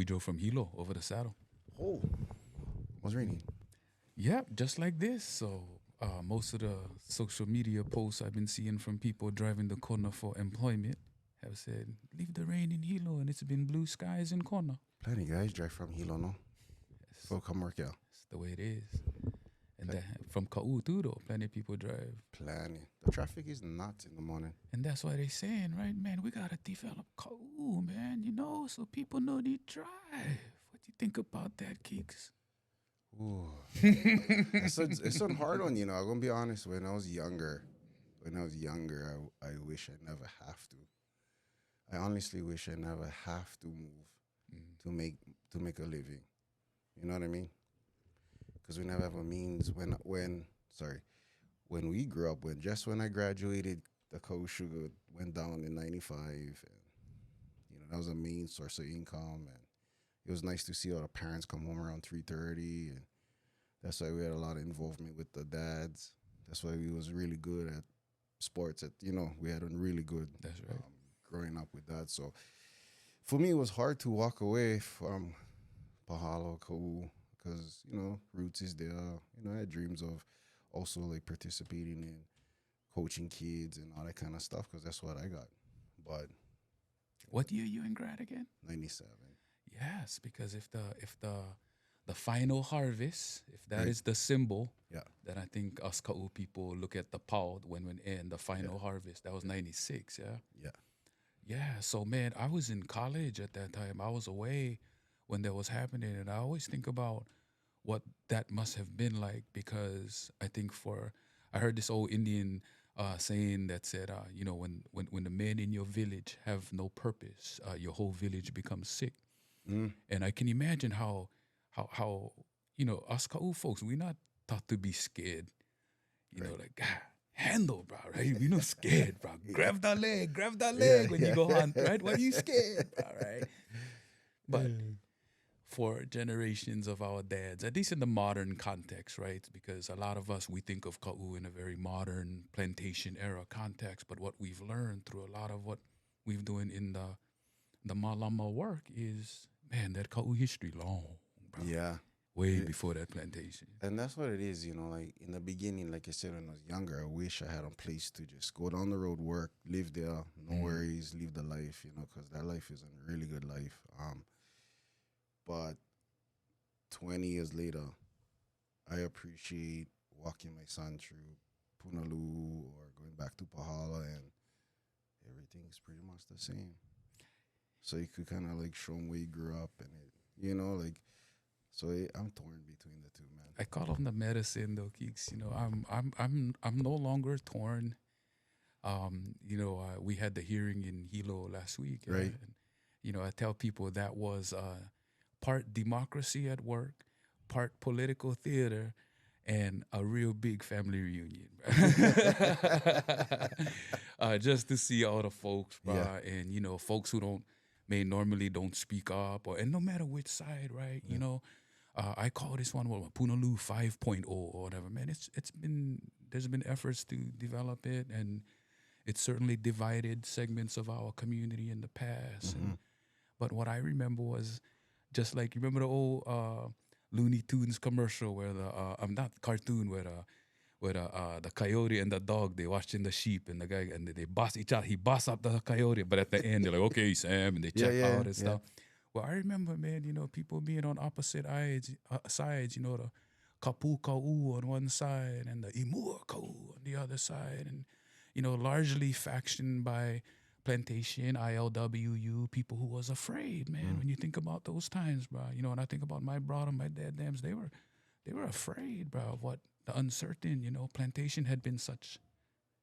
We drove from Hilo over the saddle. Oh, was raining. Yeah, just like this. So most of the social media posts I've been seeing from people driving the corner for employment have said, leave the rain in Hilo, and it's been blue skies in corner. Plenty guys drive from Hilo, no? Yes, For come work, yeah. that's the way it is. And Pl- that, from Ka'u too, though, plenty of people drive. Plenty. The traffic is nuts in the morning. And that's why they saying, right, man, we gotta develop Ka'u, man, so people know they drive. What do you think about that, Keeks? Ooh. It's so hard on, I'm gonna be honest, when I was younger, I wish I never have to. I honestly wish I never have to move Mm. to make a living. You know what I mean? Because we never have a means when we grew up, when I graduated, the cow sugar went down in '95, and that was a main source of income, and it was nice to see all the parents come home around 3:30, and that's why we had a lot of involvement with the dads. That's why we was really good at sports. We had a really good That's right. growing up with that. So for me, it was hard to walk away from Pahalo, Kau, because roots is there. I had dreams of also like participating in coaching kids and all that kind of stuff because that's what I got. But What year you in grad again? '97, Yes, because if the final harvest, if that right? is the symbol, Yeah, then I think us Ka'u people look at the POW when end the final yeah, harvest. That was 96, yeah? yeah. Yeah, so man, I was in college at that time. I was away when that was happening, and I always think about what that must have been like because I heard this old Indian saying that said, when the men in your village have no purpose, your whole village becomes sick. Mm, And I can imagine how us Ka'u folks, we're not taught to be scared. right. Like handle, bro, right? We not scared, bro. Grab that Yeah, leg when you yeah. go hunt, right? Why you scared, bro, right? But for generations of our dads, at least in the modern context, right? Because a lot of us we think of Ka'u in a very modern plantation era context, but what we've learned through a lot of what we've doing in the Malama work is, man, that Ka'u history long, bro. Yeah. Way It- before that plantation. and that's what it is, like in the beginning, like I said, when I was younger, I wish I had a place to just go down the road, work, live there, no Mm. worries, live the life, because that life is a really good life. But 20 years later, I appreciate walking my son through Punalu'u or going back to Pahala, and everything's pretty much the same. So you could kind of like show him where you grew up, and I'm torn between the two, man. I call them the medicine though, Keeks. I'm no longer torn. We had the hearing in Hilo last week. Right? And, I tell people that was part democracy at work, part political theater, and a real big family reunion. Just to see all the folks, Yeah. bro, and folks who may normally don't speak up, and no matter which side, right? Yeah. I call this one Punalu'u 5.0 or whatever. Man, there's been efforts to develop it, and it's certainly divided segments of our community in the past. Mm-hmm. But what I remember was just like you remember the old Looney Tunes commercial where I'm not cartoon where the coyote and the dog they watching the sheep and the guy and they boss each other. He boss up the coyote, but at the end they're like, okay, Sam, and they Yeah, check yeah, out and yeah. stuff. Well, I remember, man, people being on opposite sides, the Kapu Kau on one side and the Imua Kau on the other side, and largely factioned by plantation, ILWU, people who was afraid, man. When you think about those times, bro, and I think about my brother, my dad, dams, they were afraid, bro, of what the uncertain, plantation had been such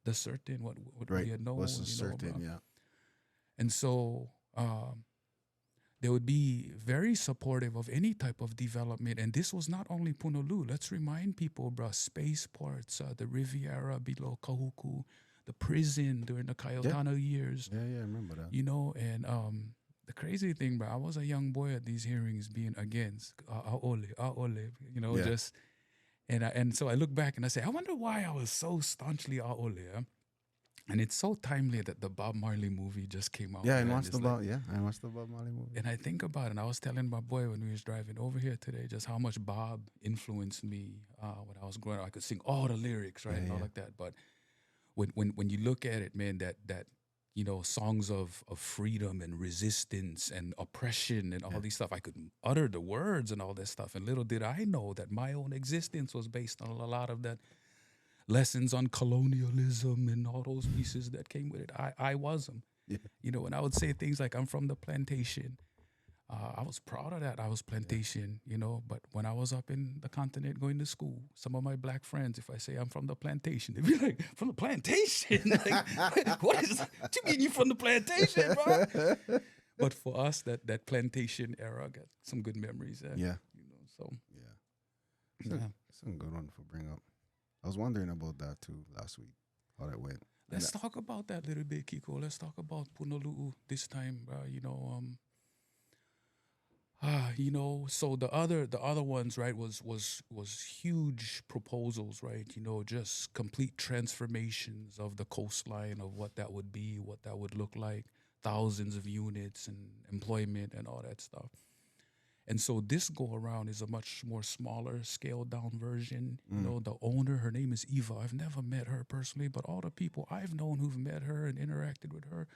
the certain, what Right. we had known, What's a bro. certain? Yeah. And so they would be very supportive of any type of development. And this was not only Punalu'u. Let's remind people, bro, spaceports, the Riviera below Kahuku, the prison during the Yeah. Cayetano years, Yeah, yeah. I remember that. and the crazy thing, bro, I was a young boy at these hearings being against Aole, Yeah. and so I look back and I say, I wonder why I was so staunchly Aole. And it's so timely that the Bob Marley movie just came out. Yeah, I Man. watched It's the like, Bob. Yeah, I watched the Bob Marley movie. and I think about it, and I was telling my boy when we was driving over here today just how much Bob influenced me when I was growing up. I could sing all the lyrics, right, Yeah, and all yeah. like that. But when you look at it, man, that songs of freedom and resistance and oppression and all Yeah. these stuff, I could utter the words and all that stuff. And little did I know that my own existence was based on a lot of that lessons on colonialism and all those pieces that came with it. I was them. Yeah. And I would say things like, I'm from the plantation. I was proud of that. I was Yeah. plantation, but when I was up in the continent going to school, some of my black friends, if I say I'm from the plantation, they'd be like, from the plantation? Like, what you mean you from the plantation, bro? But for us, that plantation era got some good memories. Yeah. So Yeah. yeah. It's a good one for bring up. I was wondering about that too last week, how that went. Let's talk about that a little bit, Kiko. Let's talk about Punalu'u this time. So the other ones, right, was huge proposals, right? Just complete transformations of the coastline, of what that would be, what that would look like, thousands of units and employment and all that stuff. And so this go around is a much more smaller, scaled down version. The owner, her name is Eva. I've never met her personally, but all the people I've known who've met her and interacted with her,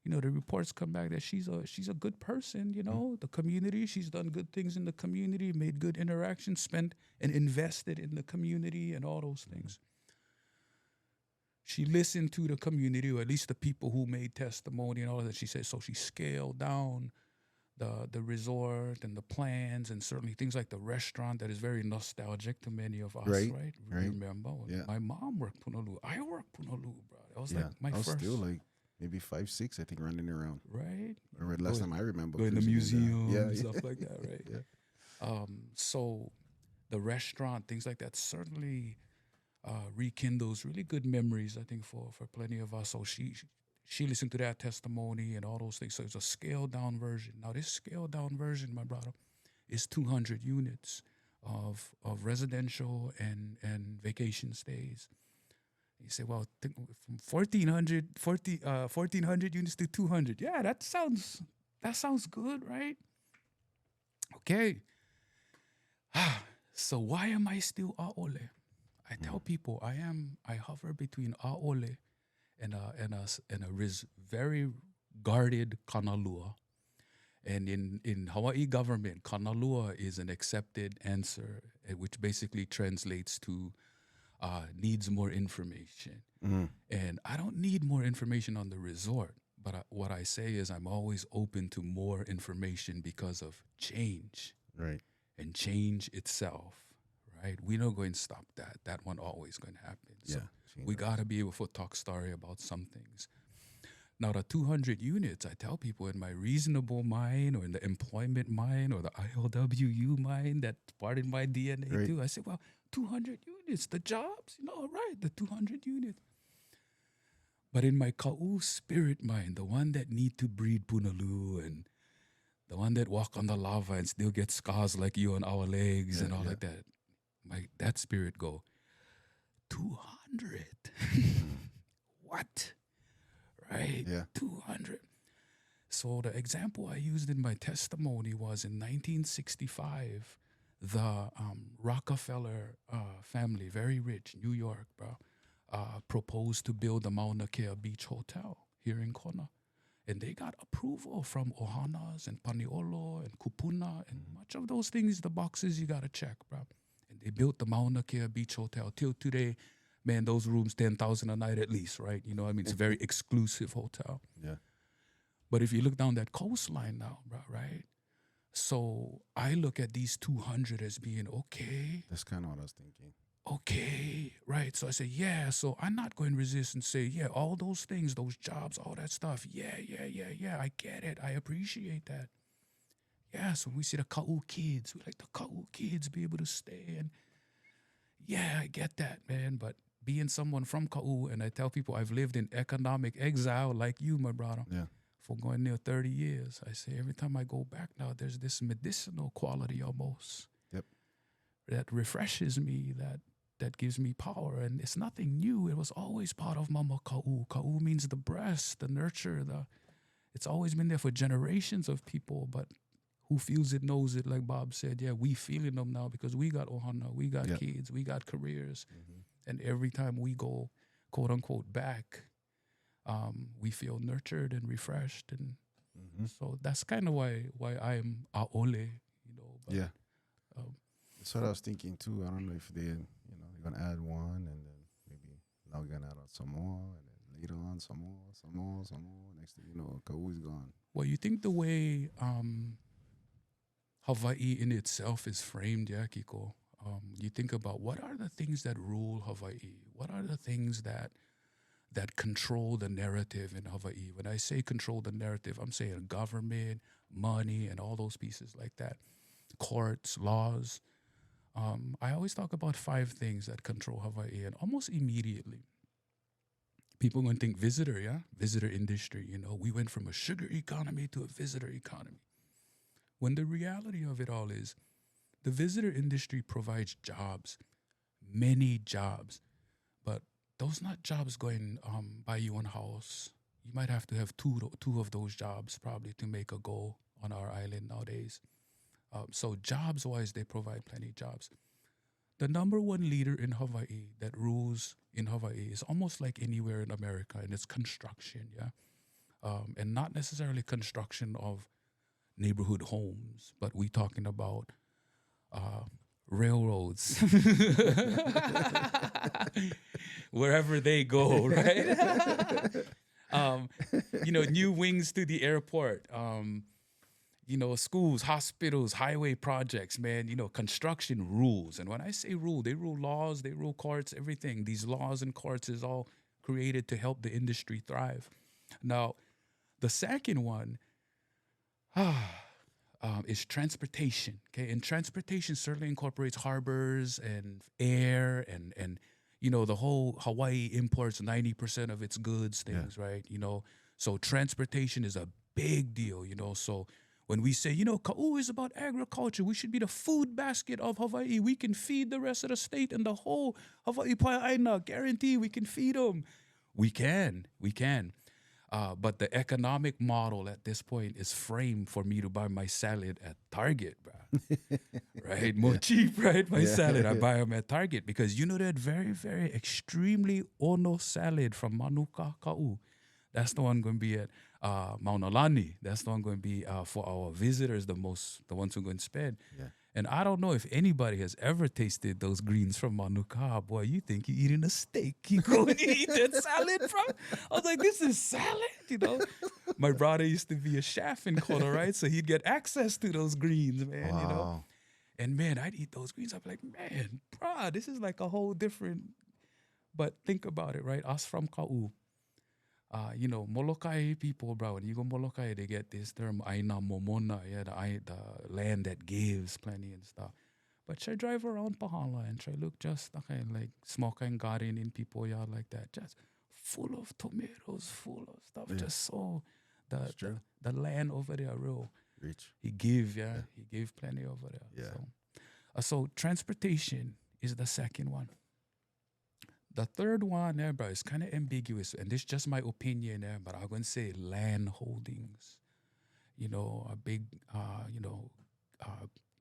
the reports come back that she's a good person. The community, she's done good things in the community, made good interactions, spent and invested in the community and all those things. She listened to the community, or at least the people who made testimony and all of that. She said, so she scaled down the resort and the plans, and certainly things like the restaurant that is very nostalgic to many of us, right? Right. Remember when my mom worked Punalu'u. I worked Punalu'u, bro. That was like my I was first. still like maybe 5, 6, I think, running around. Right. Last time I remember. Going to cruising in museums there. and stuff like that, right? Yeah. So the restaurant, things like that, certainly rekindles really good memories, I think, for plenty of us. So she listened to that testimony and all those things. So it's a scaled down version. Now this scaled down version, my brother, is 200 units of residential and vacation stays. You say, well, from 1,400 units to 200. Yeah, that sounds good, right? Okay. So why am I still Aole? I tell people I hover between Aole and a very guarded Kanalua. And in Hawaii government, Kanalua is an accepted answer, which basically translates to needs more information. And I don't need more information on the resort, but what I say is I'm always open to more information because of change. Right. And change itself, right? We're not going to stop that. That one always going to happen. So we got to be able to talk story about some things. Now, the 200 units, I tell people in my reasonable mind or in the employment mind or the ILWU mind, that's part of my DNA too. I say, well, 200 units, the jobs, right, the 200 units. But in my Ka'u spirit mind, the one that need to breed Punalu'u and the one that walk on the lava and still get scars like you on our legs and all like that, that spirit go, 200? What? Right? Yeah. 200. So the example I used in my testimony was in 1965, the Rockefeller family, very rich, New York, bro, proposed to build the Mauna Kea Beach Hotel here in Kona. And they got approval from Ohanas and Paniolo and Kupuna and much of those things, the boxes you got to check, bro. And they built the Mauna Kea Beach Hotel. Till today, man, those rooms, 10,000 a night at least, right? It's a very exclusive hotel. Yeah. But if you look down that coastline now, bro, right? So I look at these 200 as being okay. That's kind of what I was thinking. Okay, right. So I say, yeah, so I'm not going to resist and say, yeah, all those things, those jobs, all that stuff. Yeah, I get it. I appreciate that. Yeah, so we see the Ka'u kids. We like the Ka'u kids be able to stay. And yeah, I get that, man. But being someone from Ka'u, and I tell people I've lived in economic exile like you, my brother, for going near 30 years. I say every time I go back now, there's this medicinal quality almost. Yep. That refreshes me, that that gives me power. And it's nothing new. It was always part of mama ka'u. Ka'u means the breast, the nurture, it's always been there for generations of people, but who feels it knows it, like Bob said. Yeah, we feeling them now because we got ohana, we got kids, we got careers. And every time we go, quote unquote, back, we feel nurtured and refreshed. And so that's kind of why I'm aole, But, Yeah. That's what I was thinking too. I don't know if they're gonna add one, and then maybe now we're gonna add on some more, and then later on some more. Next thing you know, Kau's gone. Well, you think the way Hawaii in itself is framed, yeah, Kiko, you think about what are the things that rule Hawaii? What are the things that control the narrative in Hawaii? When I say control the narrative, I'm saying government, money, and all those pieces like that. Courts, laws. I always talk about 5 things that control Hawaii, and almost immediately, people are going to think visitor, yeah? Visitor industry, We went from a sugar economy to a visitor economy. When the reality of it all is, the visitor industry provides jobs, many jobs, but those not jobs going buy you one house. You might have to have two of those jobs probably to make a go on our island nowadays. So jobs-wise, they provide plenty of jobs. The number one leader in Hawaii that rules in Hawaii is almost like anywhere in America, and it's construction, yeah? And not necessarily construction of neighborhood homes, but we talking about railroads. Wherever they go, right? New wings to the airport. Schools, hospitals, highway projects, man, construction rules. And when I say rule, they rule laws, they rule courts, everything. These laws and courts is all created to help the industry thrive. Now, the second one is transportation, okay? And transportation certainly incorporates harbors and air and the whole Hawaii imports 90% of its goods, things, right? So transportation is a big deal, So when we say, Ka'u is about agriculture, we should be the food basket of Hawaii. We can feed the rest of the state and the whole Hawaii Pai'aina. Guarantee we can feed them. We can. But the economic model at this point is framed for me to buy my salad at Target, bro. Right? More cheap, right? My salad, I buy them at Target because that very, very extremely ono salad from Manuka Ka'u. That's the one going to be at Mauna Lani. That's the one going to be for our visitors, the ones who are going to spend. Yeah. And I don't know if anybody has ever tasted those greens from Manuka. Boy, you think you're eating a steak. You go and eat that salad from? I was like, this is salad, My brother used to be a chef in Kona, right? So he'd get access to those greens, man, Wow. And, man, I'd eat those greens. I'd be like, man, brah, this is like a whole different... But think about it, right? Us from Ka'u. Molokai people, bro, when you go Molokai, they get this term, aina momona, the land that gives plenty and stuff. But try drive around Pahala and try look just okay, like small kind garden in people yard like that, just full of tomatoes, full of stuff, just so the land over there real Rich. He gave plenty over there. Yeah. So transportation is the second one. The third one, bro, is kind of ambiguous, and this is just my opinion, but I'm going to say land holdings. A big,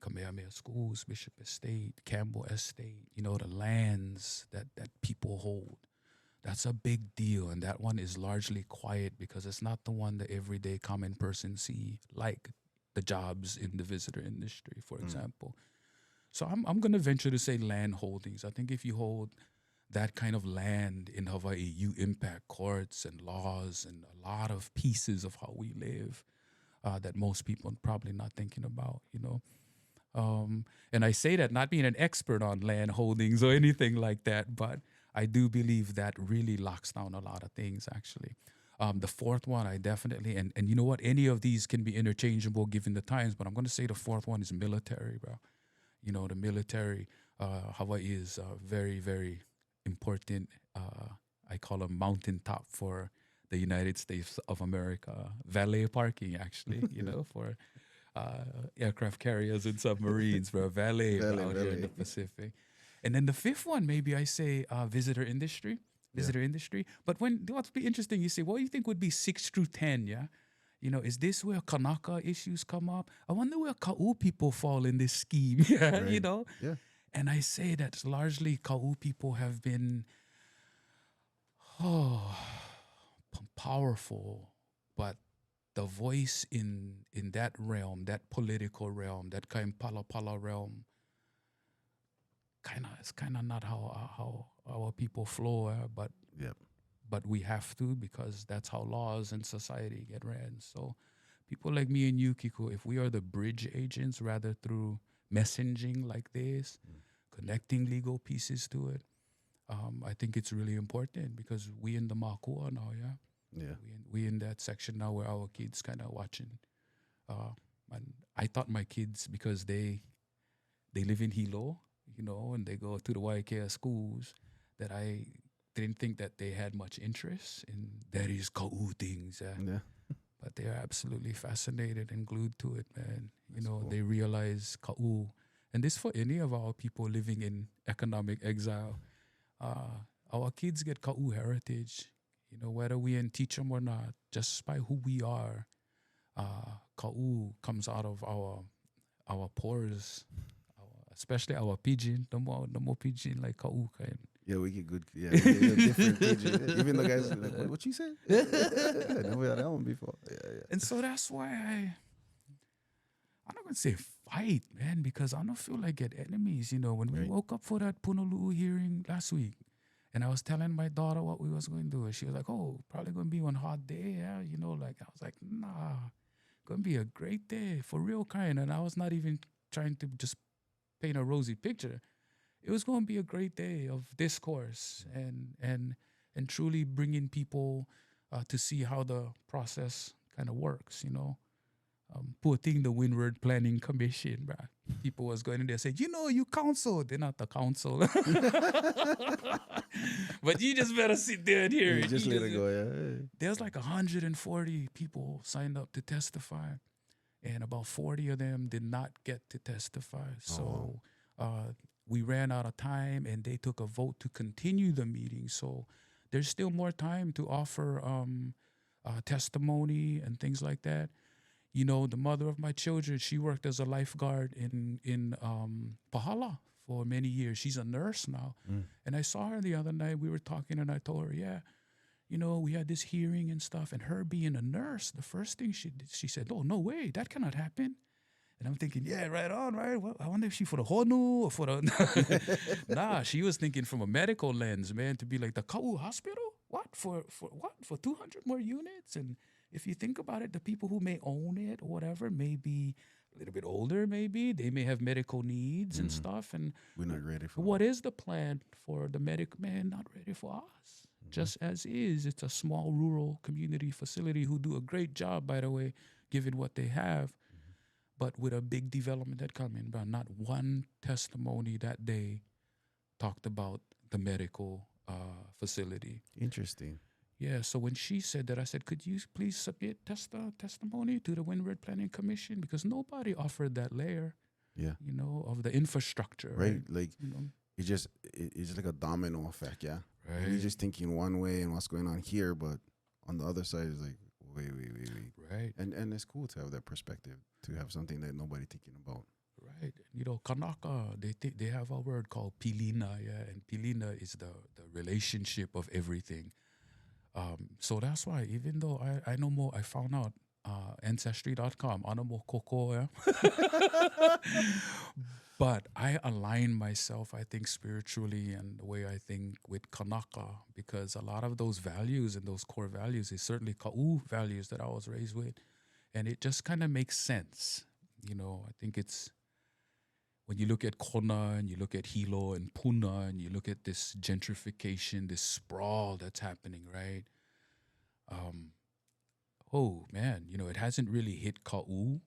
Kamehameha Schools, Bishop Estate, Campbell Estate, the lands that people hold. That's a big deal, and that one is largely quiet because it's not the one the everyday common person see, like the jobs in the visitor industry, for example. So I'm going to venture to say land holdings. I think if you hold that kind of land in Hawaii, you impact courts and laws and a lot of pieces of how we live that most people are probably not thinking about, And I say that not being an expert on land holdings or anything like that, but I do believe that really locks down a lot of things, actually. The fourth one, I definitely, and you know what, any of these can be interchangeable given the times, but I'm going to say the fourth one is military, bro. The military, Hawaii is very, very important. I call them mountaintop for the United States of America. Valet parking, actually, for aircraft carriers and submarines, bro. Valet out here in the Pacific. And then the fifth one, maybe I say visitor industry. Yeah. Visitor industry. But what's be interesting, you say, what do you think would be 6 through 10? Yeah. Is this where Kanaka issues come up? I wonder where Ka'u people fall in this scheme. Yeah, Right. Yeah. And I say that largely Ka'u people have been oh, powerful, but the voice in that realm, that political realm, that kind pala pala realm, it's kind of not how our people flow, Yep. but we have to because that's how laws and society get ran. So people like me and you, Kiko, if we are the bridge agents rather through messaging like this, connecting legal pieces to it, I think it's really important because we in the Makua now, yeah. Yeah. We in that section now where our kids kind of watching. And I taught my kids because they live in Hilo, and they go to the YKS schools that I didn't think that they had much interest in that is Ka'u things. Yeah. But they are absolutely fascinated and glued to it, man. Cool. They realize Ka'u. And this for any of our people living in economic exile. Our kids get Ka'u heritage, whether we teach them or not, just by who we are. Ka'u comes out of our pores, especially our pidgin. The more pidgin like Ka'u kind. Yeah, we get good. Yeah, we get different pidgin. Even the guys are like, what you said? I never had that one before. Yeah. And so that's why I'm not gonna say fight, man, because I don't feel like get enemies. When we Right. woke up for that Punalu'u hearing last week, and I was telling my daughter what we was going to do, and she was like, "Oh, probably gonna be one hot day, yeah." Like I was like, "Nah, gonna be a great day for real kind." And I was not even trying to just paint a rosy picture. It was gonna be a great day of discourse and truly bringing people to see how the process kind of works. Poor thing, the Windward Planning Commission, bruh. People was going in there saying, you counsel. They're not the council. But you just better sit there and hear You it. just let it go. Yeah. There's like 140 people signed up to testify, and about 40 of them did not get to testify. So we ran out of time, and they took a vote to continue the meeting. So there's still more time to offer testimony and things like that. The mother of my children, she worked as a lifeguard in Pahala for many years. She's a nurse now. And I saw her the other night. We were talking, and I told her, yeah, we had this hearing and stuff. And her being a nurse, the first thing she said, oh, no way, that cannot happen. And I'm thinking, yeah, right on, right? Well, I wonder if she for the Honu or for the... Nah, she was thinking from a medical lens, man, to be like, the Ka'u hospital? What? For what? For 200 more units? And if you think about it, the people who may own it or whatever may be a little bit older, maybe. They may have medical needs and stuff. And We're not ready for what is the plan for the medic man? Not ready for us. Just as is. It's a small rural community facility who do a great job, by the way, given what they have. But with a big development that come in, but not one testimony that day talked about the medical facility. Interesting. Yeah, so when she said that, I said, could you please submit testimony to the Windward Planning Commission? Because nobody offered that layer, Yeah. of the infrastructure. Right. Like You it's just like a domino effect. Yeah. Right. You're just thinking one way and what's going on here, but on the other side is like, wait. Right. And it's cool to have that perspective, to have something that nobody thinking about. Right. Kanaka, they have a word called pilina, yeah, and pilina is the relationship of everything. So that's why, even though I know more, I found out Ancestry.com, I know more koko, yeah. But I align myself, I think, spiritually and the way I think with Kanaka, because a lot of those values and those core values is certainly Ka'u values that I was raised with. And it just kind of makes sense. I think it's, when you look at Kona and you look at Hilo and Puna and you look at this gentrification, this sprawl that's happening, right? Oh, man, it hasn't really hit Ka'u.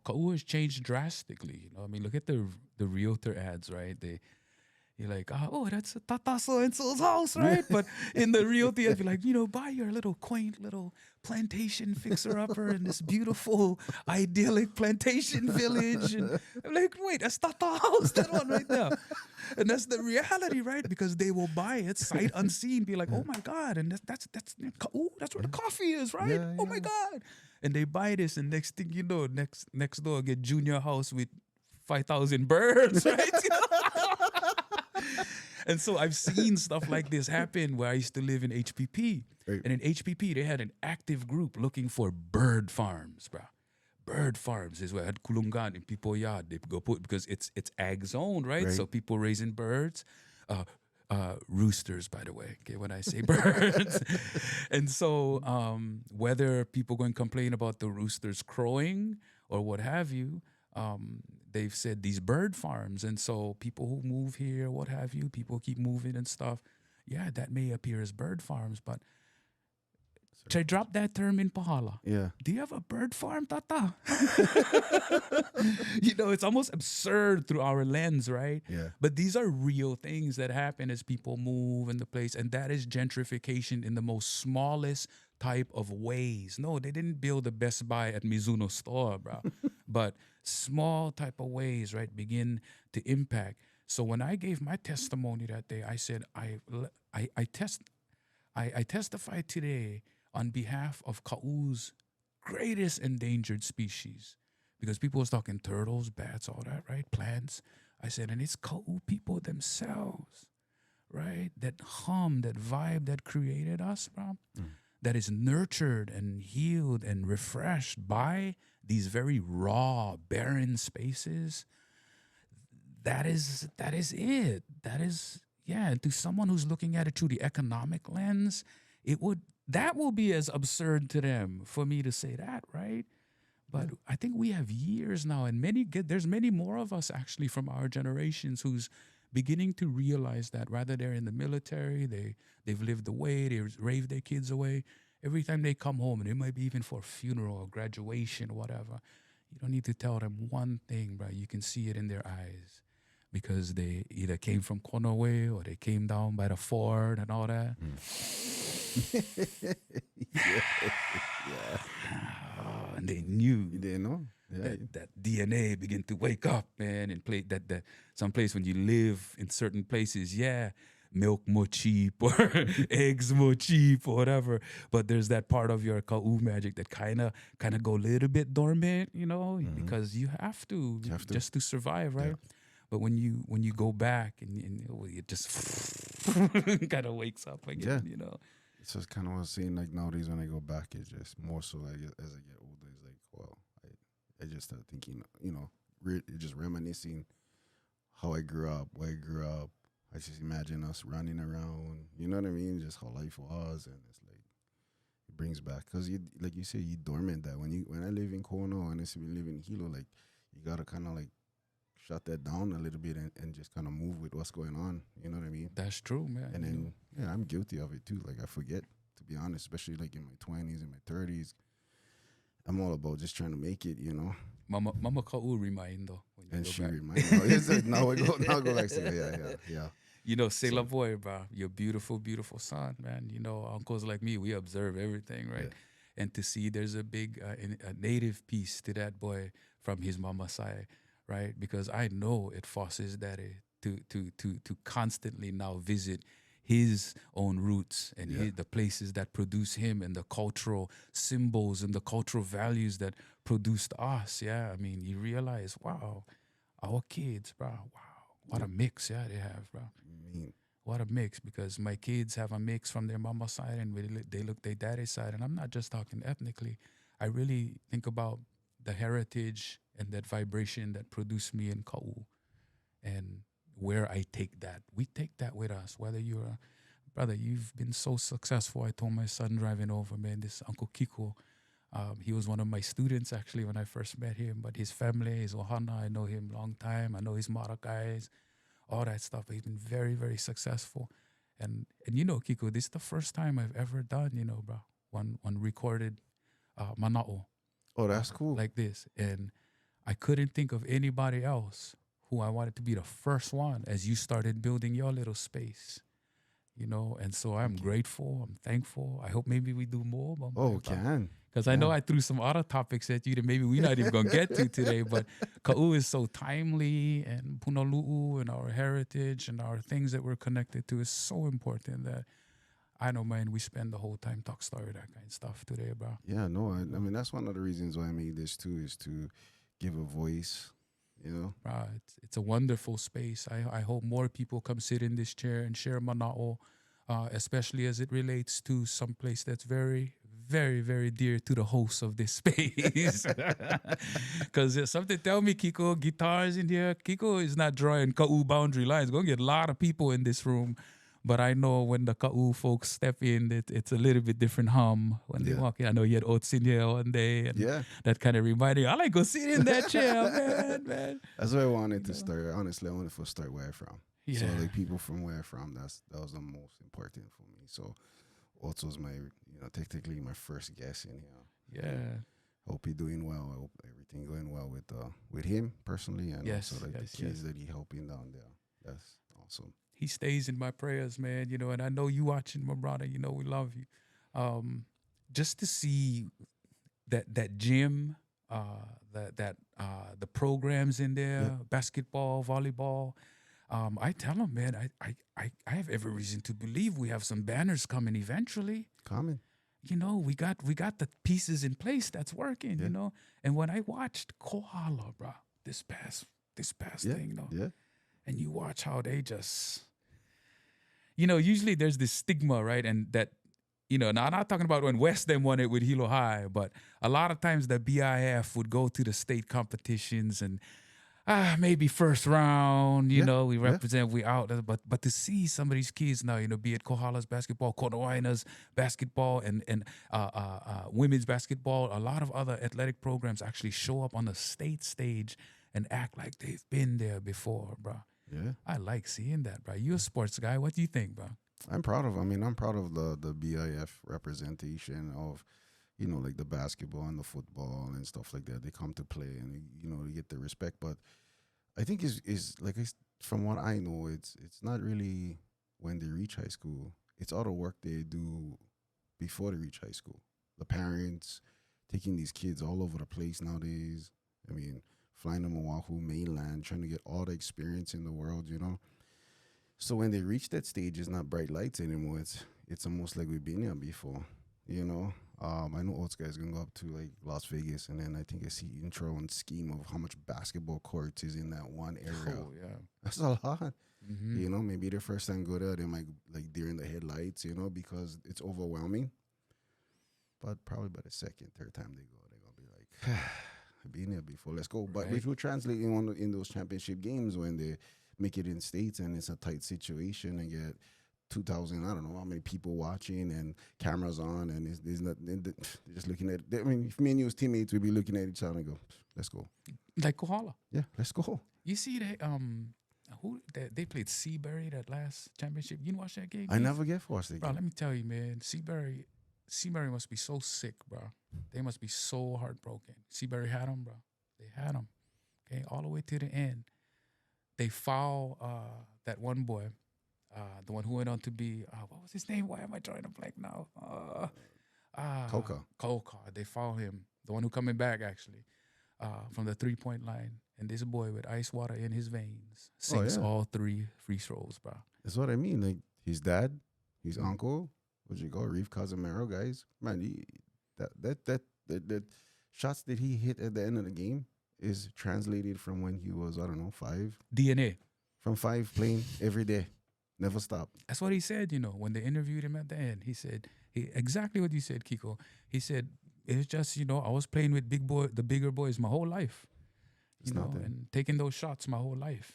Ka'u has changed drastically. I mean, look at the realtor ads, right? You're like, oh, that's Tata so and so's house, right? But in the real thing, I'd be like, buy your little quaint little plantation fixer upper in this beautiful, idyllic plantation village. And I'm like, wait, that's Tata house, that one right there. And that's the reality, right? Because they will buy it sight unseen, be like, oh my God, and that's where the coffee is, right? Yeah, Oh my yeah. God. And they buy this, and next thing you know, next door get junior house with 5,000 birds, right? And so I've seen stuff like this happen where I used to live in HPP. Right. And in HPP, they had an active group looking for bird farms, bro. Bird farms is where I had kulungan in people yard. They go put because it's ag zone, right? Right. So people raising birds. Roosters, by the way, okay, when I say birds. And so whether people go and complain about the roosters crowing or what have you, they've said these bird farms. And so people who move here, what have you, people keep moving and stuff. Yeah, that may appear as bird farms, but should I drop that term in Pahala? Yeah. Do you have a bird farm, Tata? It's almost absurd through our lens, right? Yeah. But these are real things that happen as people move in the place. And that is gentrification in the most smallest type of ways. No, they didn't build a Best Buy at Mizuno store, bro. But small type of ways, right, begin to impact. So when I gave my testimony that day, I said, I testify today on behalf of Ka'u's greatest endangered species. Because people was talking turtles, bats, all that, right? Plants. I said, and it's Ka'u people themselves, right? That hum, that vibe that created us, bro. That is nurtured and healed and refreshed by these very raw, barren spaces. That is it. That is, yeah. And to someone who's looking at it through the economic lens, that will be as absurd to them for me to say that, right? But I think we have years now, and there's many more of us actually from our generations who's beginning to realize that rather they're in the military, they've lived away, they raised their kids away. Every time they come home, and it might be even for a funeral or graduation or whatever, you don't need to tell them one thing, bro. You can see it in their eyes because they either came from Konowe or they came down by the ford and all that. Yeah. And they knew You didn't know? Yeah. that DNA begin to wake up, man, and play that some place when you live in certain places, yeah, milk more cheap or eggs more cheap or whatever. But there's that part of your Ka'u magic that kind of go a little bit dormant, because you have to just to survive, right? Yeah. But when you go back and it just kind of wakes up again, It's just kind of what I'm saying. Like nowadays, when I go back, it's just more so like as I get older, it's like, well, I just start thinking, just reminiscing how I grew up, where I grew up. I just imagine us running around, you know what I mean? Just how life was, and it's like it brings back because like you say, you dormant that when I live in Kono and I used to be living in Hilo, like you gotta kind of like shut that down a little bit and just kind of move with what's going on. You know what I mean? That's true, man. And then, I'm guilty of it too. Like, I forget, to be honest, especially like in my 20s and my 30s. I'm all about just trying to make it, Mama Ka'u remind though. And she reminds me. Now I go back to yeah. Sailor boy, bro, your beautiful, beautiful son, man. Uncles like me, we observe everything, right? Yeah. And to see there's a big a native piece to that boy from his mama side, right? Because I know it forces daddy to constantly now visit his own roots and the places that produce him and the cultural symbols and the cultural values that produced us. Yeah, I mean, you realize, wow, our kids, bro, wow, what a mix, they have, bro. What a mix, because my kids have a mix from their mama side and they look their daddy's side. And I'm not just talking ethnically. I really think about the heritage and that vibration that produced me in Ka'u. And where I take that. We take that with us. Whether you're brother, you've been so successful. I told my son driving over, man, this Uncle Kiko, he was one of my students actually when I first met him, but his family, his Ohana, I know him long time. I know his Maracais, all that stuff. He's been very, very successful. And Kiko, this is the first time I've ever done, bro, one recorded mana'o. Oh, that's cool. Like this. And I couldn't think of anybody else who I wanted to be the first one as you started building your little space. And so I'm Thank you. grateful. I'm thankful. I hope maybe we do more. Oh, can. Because I know I threw some other topics at you that maybe we're not even going to get to today. But Ka'u is so timely, and Punalu'u and our heritage and our things that we're connected to is so important that I know, man, we spend the whole time talk story, that kind of stuff today, bro. Yeah, no, I mean, that's one of the reasons why I made this too, is to give a voice, It's a wonderful space. I hope more people come sit in this chair and share mana'o, especially as it relates to some place that's very, very, very dear to the host of this space. Because something tell me, Kiko, guitars in here. Kiko is not drawing Ka'u boundary lines. Gonna get a lot of people in this room. But I know when the Ka'u folks step in, it's a little bit different hum when they walk in. I know you had Oats in here one day, and that kind of reminded me, I like go sit in that chair, man. That's where I wanted to start. Honestly, I wanted to start where I'm from. Yeah. So like people from where I'm from, that was the most important for me. So Oats was my, technically my first guest in here. Yeah. Hope he's doing well. I hope everything going well with him personally, and also like the kids that he helping down there. That's awesome. He stays in my prayers, man, and I know you watching, my brother, we love you. Just to see that gym, the programs in there, basketball, volleyball. I tell him, man, I have every reason to believe we have some banners coming eventually. Coming. We got the pieces in place that's working, And when I watched Kohala, bro, this past thing, and you watch how they just, usually there's this stigma, right? And that, now I'm not talking about when West them won it with Hilo High, but a lot of times the BIF would go to the state competitions and maybe first round, we represent, we out. But to see some of these kids now, be it Kohala's basketball, Konoaina's basketball, and women's basketball, a lot of other athletic programs actually show up on the state stage and act like they've been there before, bro. Yeah. I like seeing that, bro. You a sports guy. What do you think, bro? I'm proud of the BIF representation of, like the basketball and the football and stuff like that. They come to play and, they get the respect. But I think is like, from what I know, it's not really when they reach high school. It's all the work they do before they reach high school. The parents taking these kids all over the place nowadays. I mean, flying to Oahu mainland, trying to get all the experience in the world, So when they reach that stage, it's not bright lights anymore. It's almost like we've been here before, I know Oats guys gonna go up to like Las Vegas, and then I think I see intro and scheme of how much basketball courts is in that one area. Oh yeah, that's a lot. Mm-hmm. Maybe the first time go there, they might like deer in the headlights, because it's overwhelming. But probably by the second, third time they go, they're gonna be like, I've been here before, let's go. But which will translate in those championship games when they make it in states and it's a tight situation and get 2,000, I don't know how many people watching and cameras on, and there's not, they're just looking at it. I mean, if me and you as teammates, we'd be looking at each other and go, let's go. Like Kohala. Yeah, let's go. You see they played Seabury that last championship. You watch that game? I never get forced again. Bro, let me tell you, man, Seabury must be so sick, bro. They must be so heartbroken. Seabury had them, bro. They had them. Okay, all the way to the end. They foul that one boy. The one who went on to be, what was his name? Why am I drawing a blank now? Coca. They foul him. The one who coming back, actually, from the 3-point line. And this boy with ice water in his veins sinks all 3 free throws, bro. That's what I mean. Like, his dad, his uncle, Reeve Casimiro, guys. Man, that shots that he hit at the end of the game is translated from when he was, 5. DNA. From 5 playing every day. Never stop. That's what he said, when they interviewed him at the end. He said, exactly what you said, Kiko. He said, it's just, I was playing with the bigger boys my whole life, and taking those shots my whole life,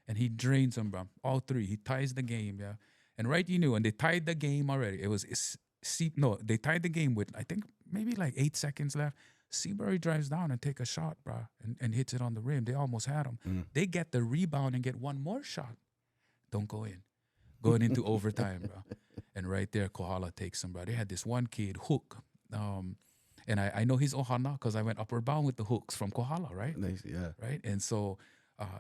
and he drains them, bro. All 3. He ties the game, yeah. And and they tied the game already. They tied the game with, I think, maybe like 8 seconds left. Seabury drives down and take a shot, bro, and hits it on the rim. They almost had him. Mm. They get the rebound and get one more shot. Don't go in. Going into overtime, bro. And right there, Kohala takes him, bro. They had this one kid, Hook. And I know he's Ohana because I went upward bound with the hooks from Kohala, right? Nice, yeah. Right? And so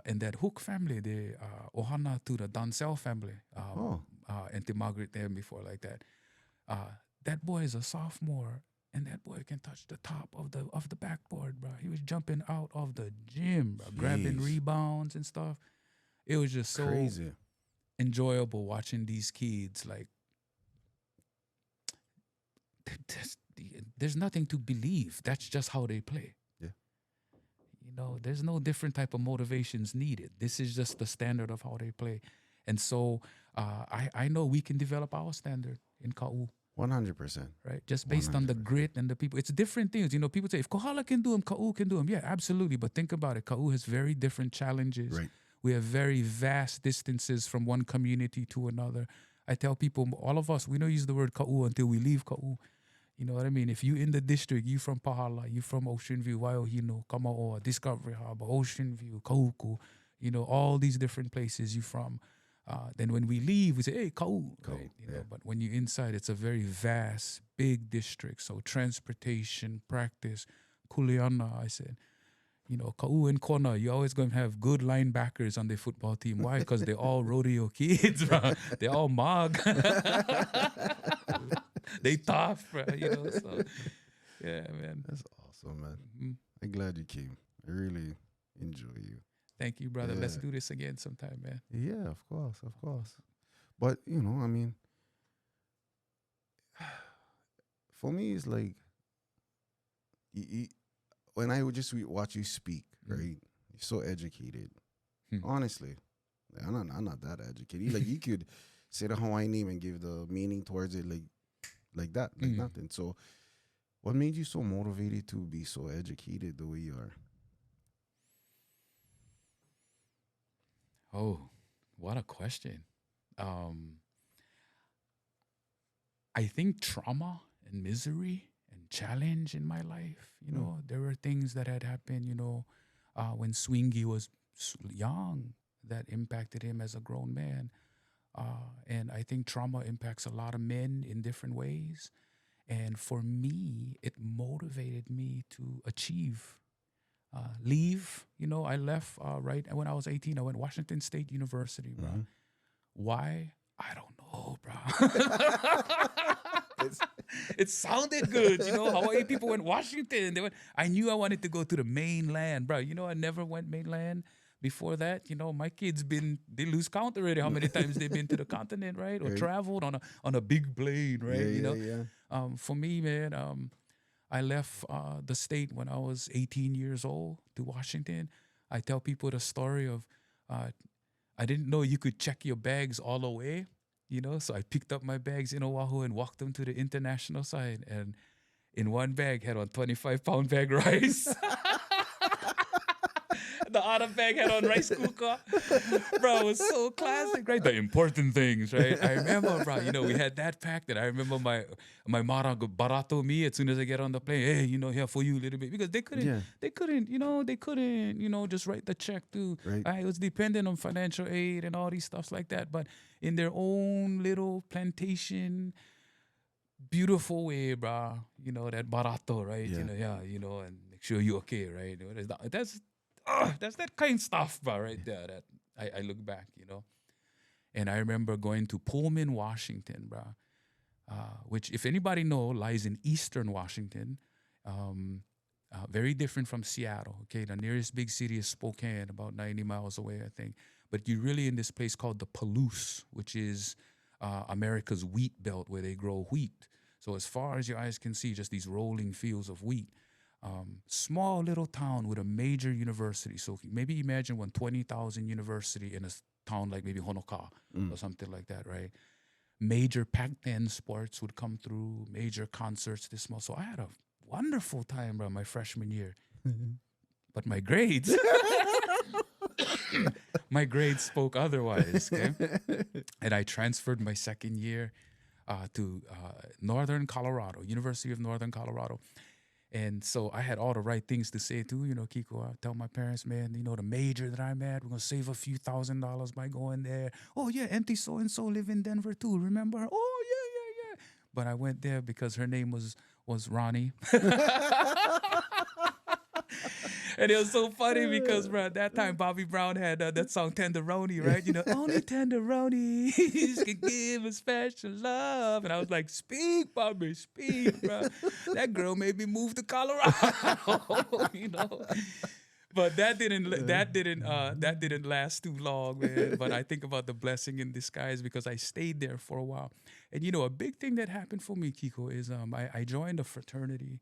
And that Hook family, they Ohana to the Dancel family, Oh, Auntie Margaret them before like that. That boy is a sophomore, and that boy can touch the top of the backboard, bro. He was jumping out of the gym, bro, grabbing jeez. rebounds and stuff. It was just so Crazy. enjoyable watching these kids. Like, there's, there's nothing to believe. That's just how they play. Yeah. You know, there's no different type of motivations needed. This is just the standard of how they play. And so I know we can develop our standard in Ka'u, 100%. right? Just based on the 100%. grit and the people. It's different things. You know, people say, if Kohala can do them, Ka'u can do them. Yeah, absolutely. But think about it. Ka'u has very different challenges. Right. We have very vast distances from one community to another. I tell people, all of us, we don't use the word Ka'u until we leave Ka'u. You know what I mean? If you in the district, you from Pahala, you from Ocean View, Waiohino, Kamaoa, Discovery Harbor, Ocean View, Kauku, you know, all these different places you from. Then when we leave, we say, hey, Kau, right? You know, but when you're inside, it's a very vast, big district. So transportation, practice, Kuleana, I said, you know, Kau and Kona, you're always going to have good linebackers on the football team. Why? Because they're all rodeo kids, bro. They're all mog. They tough, bro, you know. So, yeah, man. That's awesome, man. Mhm. I'm glad you came. I really enjoy you. Thank you, brother. Let's Yeah. do this again sometime, man. Yeah, of course, of course. But you know, I mean, for me, it's like when I would just watch you speak, Mm. right? You're so educated. Hmm. Honestly, like, I'm not that educated. Like you could say the Hawaiian name and give the meaning towards it, like that, like Mm. nothing. So, what made you so motivated to be so educated the way you are? Oh, what a question. I think trauma and misery and challenge in my life, you know, there were things that had happened, you know, when Swingy was young that impacted him as a grown man. And I think trauma impacts a lot of men in different ways. And for me, it motivated me to achieve, leave. You know, I left right when I was 18. I went Washington State University, bro. Mhm. Why? I don't know, bro. It sounded good, you know. Hawaii people went Washington. I knew I wanted to go to the mainland, bro. You know, I never went mainland before that. You know, my kids they lose count already how many times they've been to the continent, right? Or Right. traveled on a big plane, right? Yeah, you know. yeah. For me, man, I left the state when I was 18 years old to Washington. I tell people the story of I didn't know you could check your bags all the way, you know. So I picked up my bags in Oahu and walked them to the international side. And in one bag had on 25-pound bag rice. The other bag had on rice cooker. Bro, it was so classic, right? The important things, right? I remember, bro, you know, we had that packed. And I remember my mara go barato me as soon as I get on the plane. Hey, you know, here for you a little bit. Because they couldn't, you know, just write the check too. Right. It was dependent on financial aid and all these stuffs like that. But in their own little plantation, beautiful way, bro. You know, that barato, right? Yeah. You know, you know, and make sure you're okay, right? You know, that's that kind of stuff, bro, right there that I look back, you know. And I remember going to Pullman, Washington, bro, which, if anybody know, lies in eastern Washington. Very different from Seattle, okay? The nearest big city is Spokane, about 90 miles away, I think. But you're really in this place called the Palouse, which is America's wheat belt where they grow wheat. So as far as your eyes can see, just these rolling fields of wheat. Small little town with a major university. So maybe imagine 20,000 university in a town like maybe Honoka or something like that, right? Major Pac-10 sports would come through, major concerts this small. So I had a wonderful time, bro, my freshman year. But my grades, my grades spoke otherwise, okay? And I transferred my second year to Northern Colorado, University of Northern Colorado. And so I had all the right things to say too, you know, Kiko. I tell my parents, man, you know, the major that I'm at, we're gonna save a few $1,000s by going there. Oh yeah, Auntie so and so live in Denver too. Remember her? Oh yeah. But I went there because her name was Ronnie. And it was so funny because, bro, at that time Bobby Brown had that song Tenderoni, right? Only tenderonis can give a special love. And I was like, speak, Bobby, speak, bro. That girl made me move to Colorado. But that didn't last too long, man. But I think about the blessing in disguise because I stayed there for a while. And a big thing that happened for me, Kiko, is I joined a fraternity.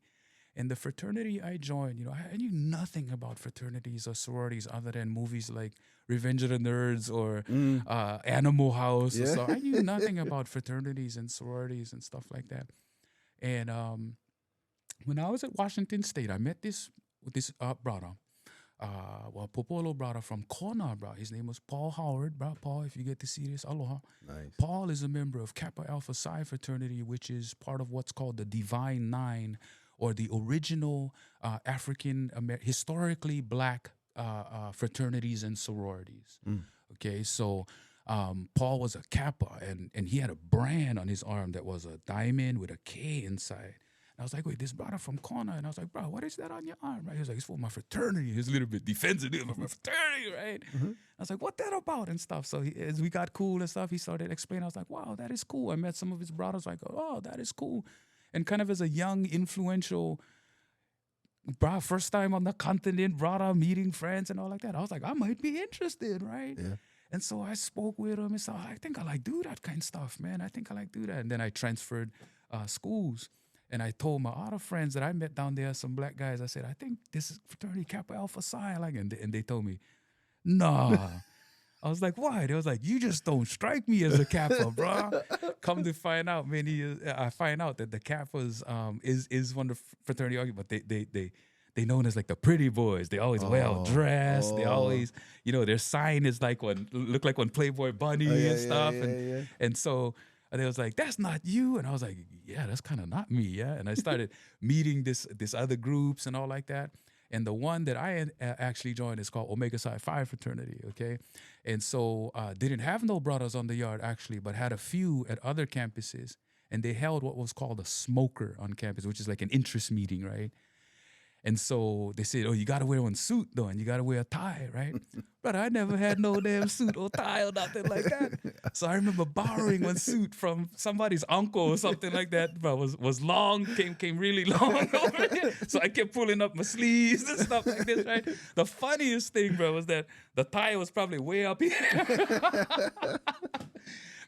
And the fraternity I joined, I knew nothing about fraternities or sororities other than movies like Revenge of the Nerds or Animal House. Yeah. So I knew nothing about fraternities and sororities and stuff like that. And when I was at Washington State, I met this brother, Popolo brother from Kona, bro. His name was Paul Howard, bro. Paul, if you get to see this, aloha. Nice. Paul is a member of Kappa Alpha Psi fraternity, which is part of what's called the Divine Nine, or the original historically black fraternities and sororities. Okay, so Paul was a Kappa, and he had a brand on his arm that was a diamond with a K inside. And I was like, wait, this brother from Kona. And I was like, bro, what is that on your arm? Right? He was like, it's for my fraternity. He was a little bit defensive of my fraternity, right? I was like, what that about and stuff? So as we got cool and stuff, he started explaining. I was like, wow, that is cool. I met some of his brothers, like, oh, that is cool. And kind of as a young, influential, bro, first time on the continent, brother, meeting friends and all like that. I was like, I might be interested, right? Yeah. And so I spoke with him and said, I think I like do that kind of stuff, man. I think I like do that. And then I transferred schools. And I told my other friends that I met down there, some black guys, I said, I think this is fraternity Kappa Alpha Psi. And they told me, nah. I was like, why? They was like, you just don't strike me as a Kappa, bro. Come to find out, man, I find out that the Kappas is one of the fraternity argument, but they known as like the pretty boys. They always well dressed. They always, their sign is like look like one Playboy bunny and stuff. And so they was like, that's not you. And I was like, yeah, that's kind of not me, yeah. And I started meeting this other groups and all like that. And the one that I actually joined is called Omega Psi Phi fraternity, okay? And so didn't have no brothers on the yard actually, but had a few at other campuses. And they held what was called a smoker on campus, which is like an interest meeting, right? And so they said, oh, you got to wear one suit, though, and you got to wear a tie, right? But I never had no damn suit or tie or nothing like that. So I remember borrowing one suit from somebody's uncle or something like that, but was long, came really long over here. So I kept pulling up my sleeves and stuff like this, right? The funniest thing, bro, was that the tie was probably way up here.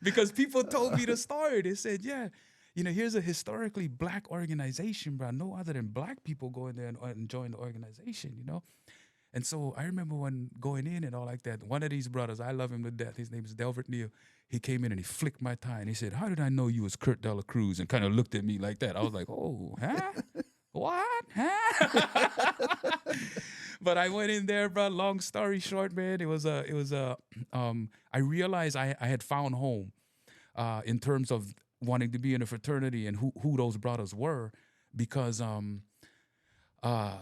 Because people told me the story. They said, yeah, here's a historically black organization, bro. No other than black people go in there and join the organization, And so I remember when going in and all like that, one of these brothers, I love him to death. His name is Delbert Neal. He came in and he flicked my tie and he said, how did I know you was Kurt Dela Cruz? And kind of looked at me like that. I was like, oh, huh? What? Huh? But I went in there, bro. Long story short, man, I realized I had found home in terms of wanting to be in a fraternity and who those brothers were, because one of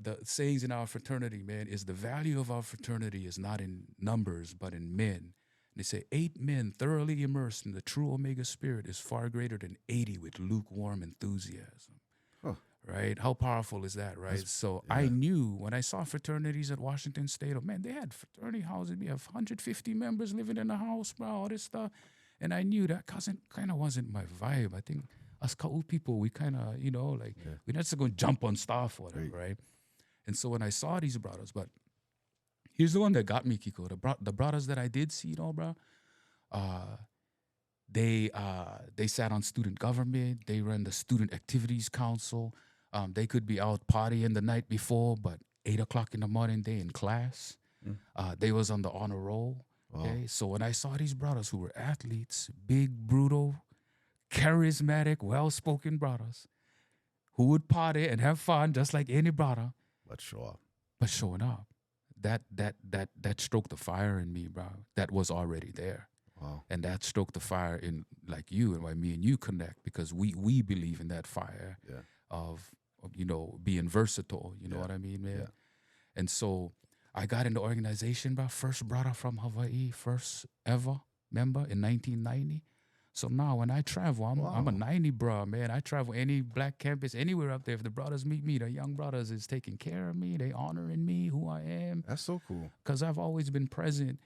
the sayings in our fraternity, man, is the value of our fraternity is not in numbers but in men. They say 8 men thoroughly immersed in the true Omega spirit is far greater than 80 with lukewarm enthusiasm. Huh. Right? How powerful is that, right? I knew when I saw fraternities at Washington State, man, they had fraternity houses. We have 150 members living in the house, bro, all this stuff. And I knew that kind of wasn't my vibe. I think us Ka'u people, we kind of, we're not just going to jump on stuff or whatever, right? And so when I saw these brothers, but here's the one that got me, Kiko. The brothers that I did see, bro, they sat on student government. They ran the student activities council. They could be out partying the night before, but 8 o'clock in the morning, they in class. They was on the honor roll. Okay, so when I saw these brothers who were athletes, big, brutal, charismatic, well-spoken brothers who would party and have fun just like any brother, but showing up, that stroked the fire in me, bro. That was already there. Wow. And that stroked the fire in like you and why me and you connect, because we believe in that fire of being versatile. You know what I mean, man? Yeah. And so I got in the organization, bro. First brother from Hawaii, first ever member in 1990. So now when I travel, I'm a Wow. 90 bro, man. I travel any black campus, anywhere up there. If the brothers meet me, the young brothers is taking care of me. They honoring me, who I am, That's so cool. because I've always been present.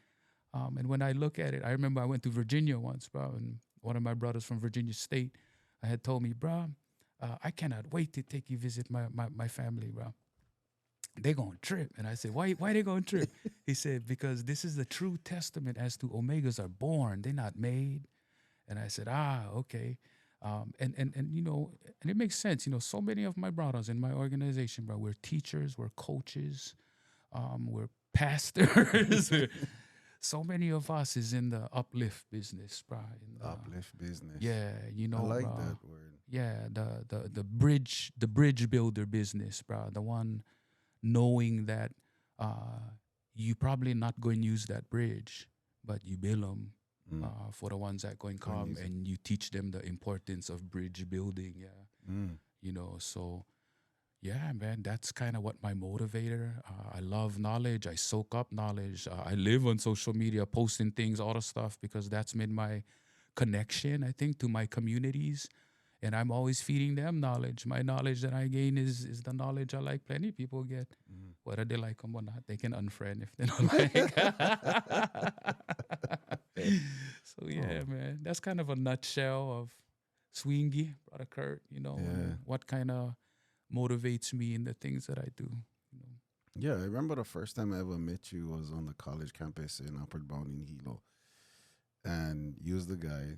And when I look at it, I remember I went to Virginia once, bro, and one of my brothers from Virginia State, I had told me, bro, I cannot wait to take you visit my family, bro. They gonna trip. And I said, why they gonna trip? He said, because this is the true testament as to Omegas are born, they're not made. And I said, okay. And and it makes sense. So many of my brothers in my organization, bro, we're teachers, we're coaches, we're pastors. So many of us is in the uplift business, bro. Uplift business. Yeah, I like bro. that word. Yeah, the bridge builder business, bro. The one knowing that you probably not going to use that bridge, but you build them for the ones that going to come, and you teach them the importance of bridge building. Yeah, so yeah, man, that's kind of what my motivator. I love knowledge. I soak up knowledge. I live on social media, posting things, all the stuff, because that's been my connection, I think, to my communities. And I'm always feeding them knowledge. My knowledge that I gain is the knowledge I like plenty people get. Whether they like them or not, they can unfriend if they don't like. So yeah, man, that's kind of a nutshell of Swingy, Brother Kurt. And what kind of motivates me in the things that I do. Yeah, I remember the first time I ever met you was on the college campus in Upward Bound in Hilo. And you was the guy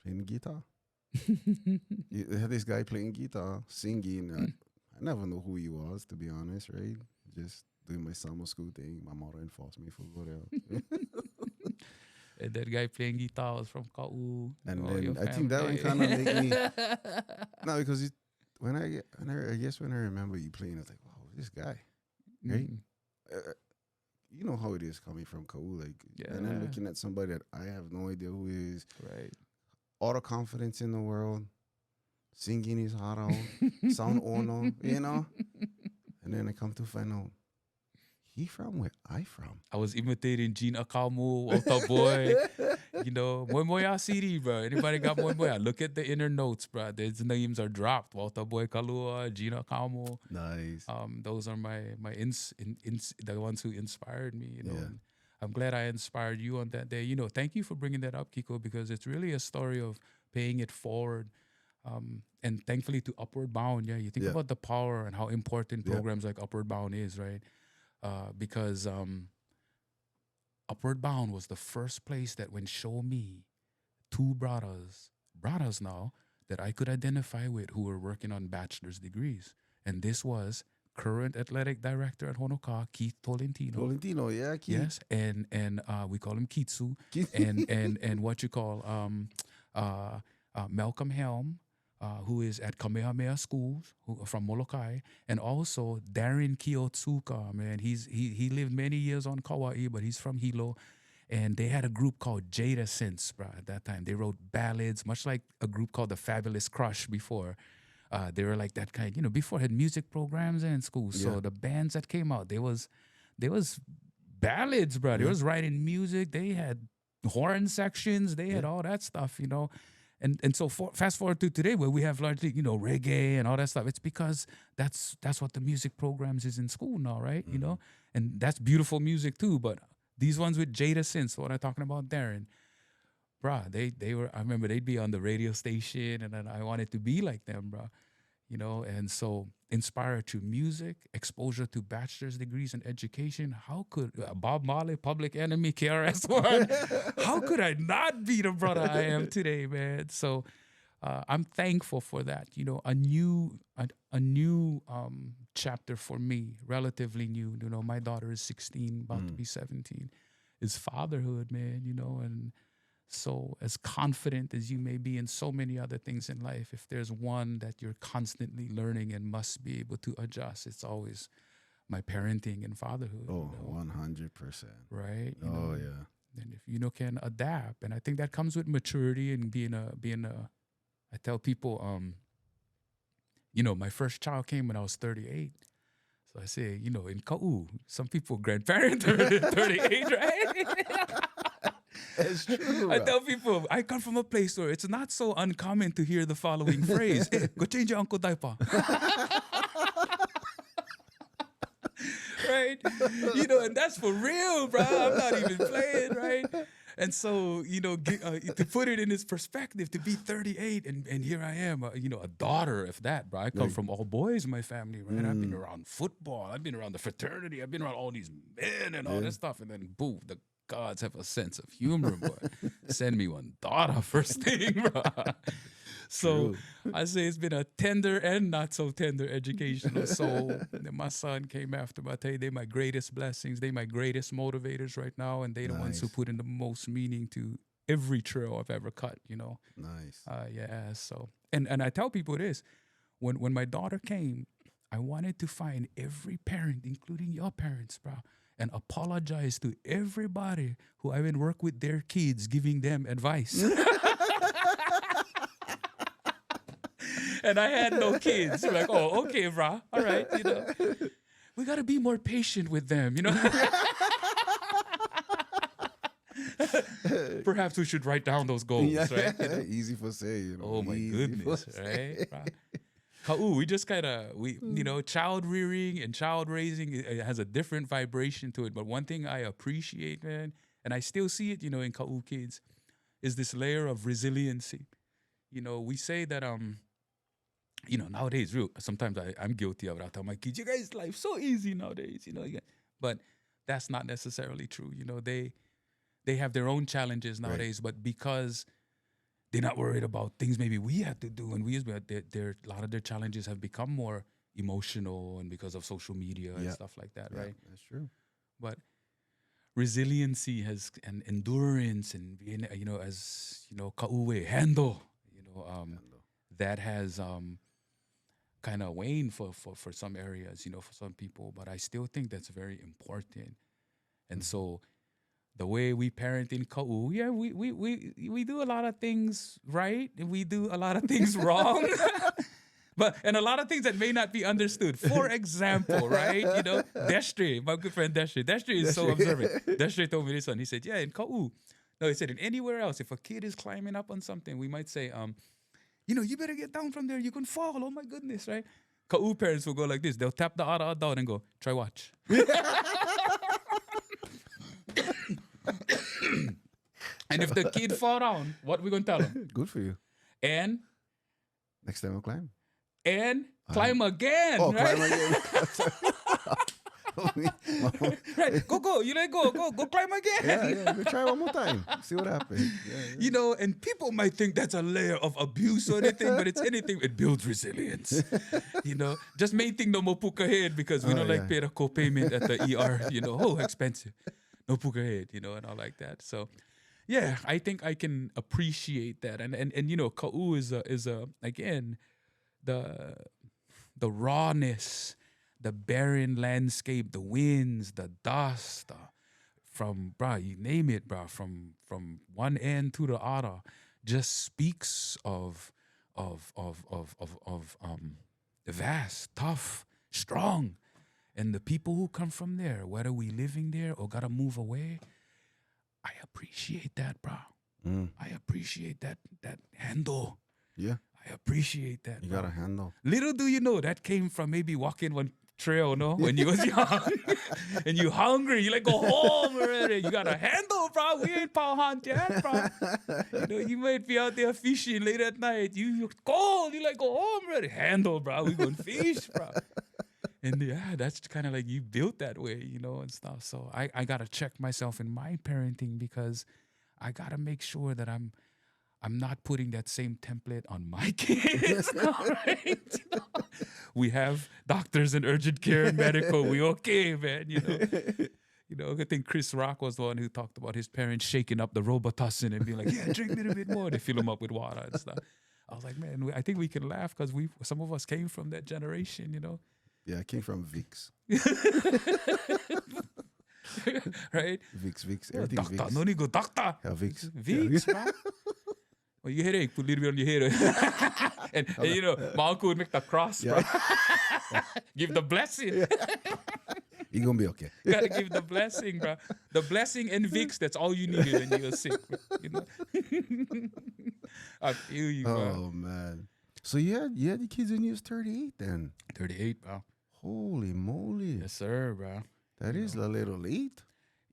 playing the guitar. You had this guy playing guitar, singing. I never know who he was, to be honest, right? Just doing my summer school thing. My mother enforced me for go there. And that guy playing guitar was from Ka'u. And then I think that one kind of make me... No, because when I remember you playing, I was like, wow, this guy, right? You know how it is coming from Ka'u, like, and then looking at somebody that I have no idea who is. Right. All the confidence in the world, singing his heart out, sound on, And then I come to find out, he from where I from. I was imitating Gene Akamu, Walter Boy, Moemoelutionary CD, bro. Anybody got Moemoelutionary? Look at the inner notes, bro. These names are dropped. Walter Boy Kalua, Gene Akamu. Nice. Those are my the ones who inspired me, Yeah. And I'm glad I inspired you on that day. Thank you for bringing that up, Kiko, because it's really a story of paying it forward. And thankfully to Upward Bound, you think about the power and how important programs like Upward Bound is, right? Because Upward Bound was the first place that when show me two brothers now, that I could identify with who were working on bachelor's degrees. And this was current athletic director at Honoka, Keith Tolentino. Tolentino, yeah, Keith. Yes, and we call him Kitsu. and what you call Malcolm Helm, who is at Kamehameha Schools, from Molokai, and also Darren Kiyotsuka, man. He lived many years on Kauai, but he's from Hilo. And they had a group called Jada Sense, bro, at that time. They wrote ballads, much like a group called the Fabulous Crush before. They were like that kind, before had music programs in school. So the bands that came out, there was ballads, bro. They was writing music. They had horn sections. They had all that stuff, And so fast forward to today, where we have largely, reggae and all that stuff. It's because that's what the music programs is in school now, right? And that's beautiful music too. But these ones with Jada Sense, what I'm talking about, Darren, bruh, they were. I remember they'd be on the radio station, and then I wanted to be like them, bruh. And so inspired to music, exposure to bachelor's degrees in education. How could Bob Marley, Public Enemy, KRS-One? How could I not be the brother I am today, man? So I'm thankful for that. A new chapter for me, relatively new. My daughter is 16, about to be 17. Is fatherhood, man. And so as confident as you may be in so many other things in life, if there's one that you're constantly learning and must be able to adjust, it's always my parenting and fatherhood. Oh, 100%. Right? Yeah. And if can adapt, and I think that comes with maturity and being a. I tell people, my first child came when I was 38. So I say, in Ka'u, some people grandparent 38, right? It's true. I Bro. tell people, I come from a place where it's not so uncommon to hear the following phrase: "Hey, go change your uncle diaper." Right? And that's for real, bro. I'm not even playing, right? And so, to put it in its perspective, to be 38 and here I am, a daughter, if that, bro. I come from all boys in my family, right? I've been around football. I've been around the fraternity. I've been around all these men and all this stuff. And then, boom, the gods have a sense of humor, boy. Send me one daughter first thing, bro. So I say it's been a tender and not so tender educational soul. And my son came after me. I tell you, they're my greatest blessings. They're my greatest motivators right now. And they're the ones who put in the most meaning to every trail I've ever cut, Nice. Yeah, so. And I tell people this. When my daughter came, I wanted to find every parent, including your parents, bro, and apologize to everybody who I even work with their kids, giving them advice. And I had no kids. Like, oh, okay, bro. All right, we got to be more patient with them, Perhaps we should write down those goals, right? Easy for say, Oh my goodness, right? We just kind of, child rearing and child raising, it has a different vibration to it. But one thing I appreciate, man, and I still see it, in Ka'u kids, is this layer of resiliency. We say that, nowadays, sometimes I'm guilty of it. I tell my kids, you guys' life so easy nowadays, But that's not necessarily true. They have their own challenges nowadays, but because they're not worried about things maybe we have to do, and a lot of their challenges have become more emotional and because of social media and stuff like that, right? That's true. But resiliency and endurance and being, as Ka'uwe, handle, that has kind of waned for some areas, for some people, but I still think that's very important. And so the way we parent in Ka'u, we do a lot of things right, and we do a lot of things wrong. And a lot of things that may not be understood. For example, right? Destre, my good friend Destre. Destre is so observant. Destre told me this one. He said, in Ka'u. No, he said, in anywhere else, if a kid is climbing up on something, we might say, you better get down from there. You can fall. Oh, my goodness, right? Ka'u parents will go like this. They'll tap the ara down and go, try watch. And if the kid fall down, what we going to tell him? Good for you. And? Next time I'll climb. And climb again. Oh, right? climb again. Right, go. Go climb again. Yeah. We'll try one more time. See what happens. Yeah. And people might think that's a layer of abuse or anything, but it's anything. It builds resilience. Just making no mo puka head because we don't like pay a co-payment at the ER. Expensive. No puka head. And all like that. So, yeah, I think I can appreciate that. And Ka'u is again the rawness, the barren landscape, the winds, the dust, from you name it, from one end to the other, just speaks of vast, tough, strong, and the people who come from there, whether we living there or gotta move away, I appreciate that, bro. I appreciate that handle. Yeah. I appreciate that. You got a handle. Little do you know that came from maybe walking one trail, when you was young, and you hungry, you like go home already. You got a handle, bro. We ain't power hunt yet, bro. You might be out there fishing late at night. You cold. You like go home already. Handle, bro. We gonna fish, bro. And that's kind of like you built that way, and stuff. So I gotta check myself in my parenting because I gotta make sure that I'm not putting that same template on my kids. Right? We have doctors in urgent care and medical. We okay, man. I think Chris Rock was the one who talked about his parents shaking up the Robitussin and being like, "Yeah, drink a little bit more." They fill him up with water and stuff. I was like, man, I think we can laugh because some of us came from that generation. Yeah, I came from Vicks. Right? Vicks. Everything Doctor, Vicks. no need go doctor. Yeah, Vicks. Vicks, bro. Well, you headache, put a little bit on your head. and my uncle would make the cross, bro. Give the blessing. You're gonna be okay. Gotta give the blessing, bro. The blessing and Vicks, that's all you needed when you were sick, bro. You know? I feel you, bro. Oh man. So you had the kids when you was 38 then. 38, bro. Holy moly. Yes, sir, bro. That is a little late.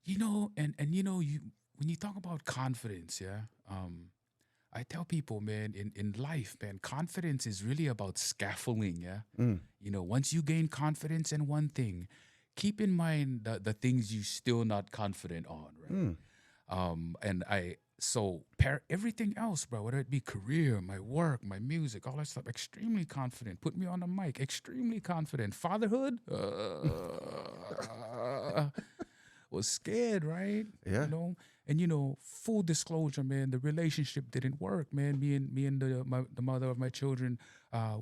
You know, and you know, you when you talk about confidence, yeah, I tell people, man, in life, man, confidence is really about scaffolding, yeah. You know, once you gain confidence in one thing, keep in mind the things you still not confident on, right? And everything else, bro, whether it be career, my work, my music, all that stuff, extremely confident. Put me on the mic, extremely confident. Fatherhood, was scared, right? Yeah. You know, and you know, full disclosure, man, the relationship didn't work, man. Me and the mother of my children,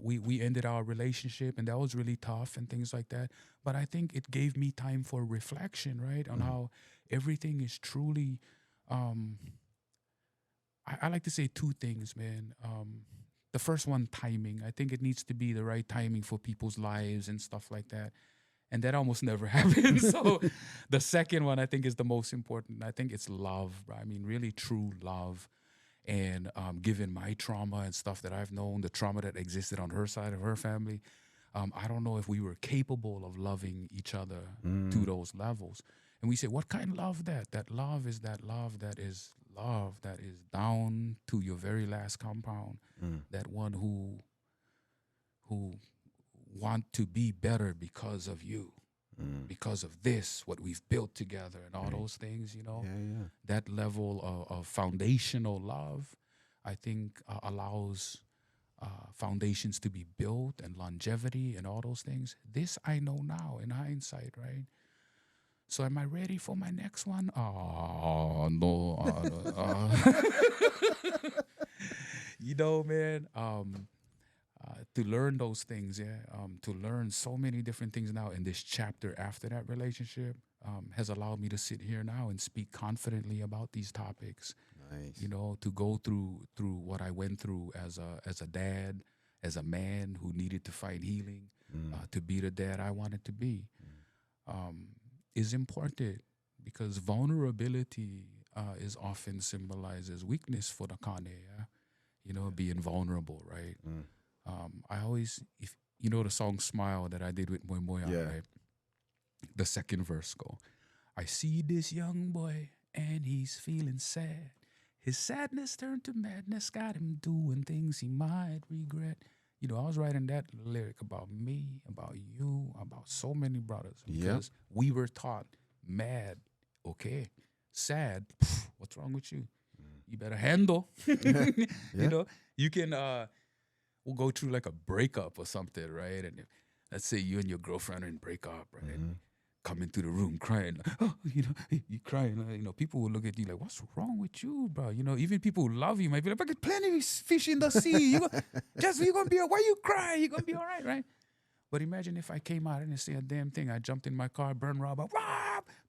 we ended our relationship, and that was really tough and things like that. But I think it gave me time for reflection, right, on how everything is truly. I like to say two things, man. The first one, timing. I think it needs to be the right timing for people's lives and stuff like that. And that almost never happens. So the second one, I think, is the most important. I think it's love, bro. I mean, really true love. And given my trauma and stuff that I've known, the trauma that existed on her side of her family, I don't know if we were capable of loving each other to those levels. And we say, what kind of love that? That love is love that is down to your very last compound. That one who want to be better because of you, because of this, what we've built together and all those things, you know. That level of foundational love, I think, allows foundations to be built and longevity and all those things. This I know now in hindsight, right? So am I ready for my next one? Oh, no. You know, man, to learn those things, to learn so many different things now in this chapter after that relationship has allowed me to sit here now and speak confidently about these topics. Nice. You know, to go through what I went through as a dad, as a man who needed to find healing, to be the dad I wanted to be, is important because vulnerability is often symbolized as weakness for the Kane, you know, being vulnerable, right? I always, if you know the song Smile that I did with Moemoelutionary, right? The second verse go, I see this young boy and he's feeling sad. His sadness turned to madness, got him doing things he might regret. You know, I was writing that lyric about me, about you, about so many brothers because we were taught mad, okay, sad, what's wrong with you? You better handle. You know, you can, we'll go through like a breakup or something, right? And let's say you and your girlfriend are in breakup, right? Come into the room crying, like, oh, you know, you crying. You know, people will look at you like, what's wrong with you, bro? You know, even people who love you might be like, but there's plenty of fish in the sea. You're gonna be, why you cry? You're gonna be all right, right? But imagine if I came out and didn't say a damn thing. I jumped in my car, burned rubber,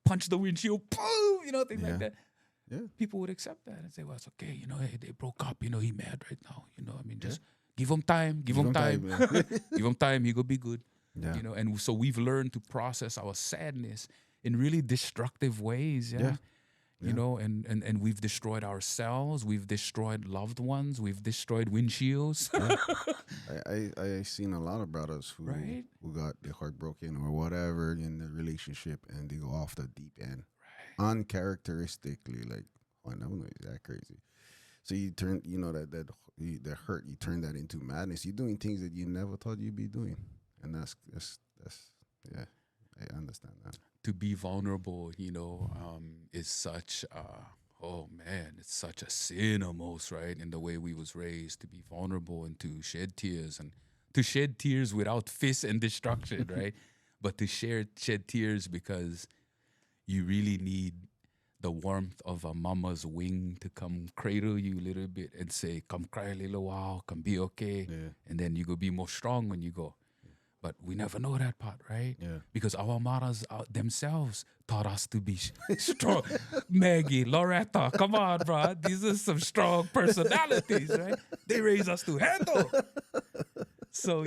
punched the windshield, boom, you know, things like that. Yeah. People would accept that and say, well, it's okay. You know, hey, they broke up. You know, he mad right now. You know, I mean, just give him time. Give him time. Give him time. He gonna be good. Yeah. You know, and so we've learned to process our sadness in really destructive ways. You know, and we've destroyed ourselves. We've destroyed loved ones. We've destroyed windshields. I seen a lot of brothers who got their heart broken or whatever in the relationship, and they go off the deep end, uncharacteristically. Like, oh, no, is that crazy? So you turn, you know, that hurt, you turn that into madness. You're doing things that you never thought you'd be doing, and that's yeah, I understand that. To be vulnerable, you know, is such oh man, it's such a sin almost, right? In the way we was raised, to be vulnerable and to shed tears, and to shed tears without fists and destruction, right? But to shed tears because you really need the warmth of a mama's wing to come cradle you a little bit and say, come cry a little while, come be okay. And then you go be more strong when you go. But we never know that part, right? Because our mothers themselves taught us to be strong. Maggie, Loretta, come on, bro. These are some strong personalities, right? They raise us to handle. So,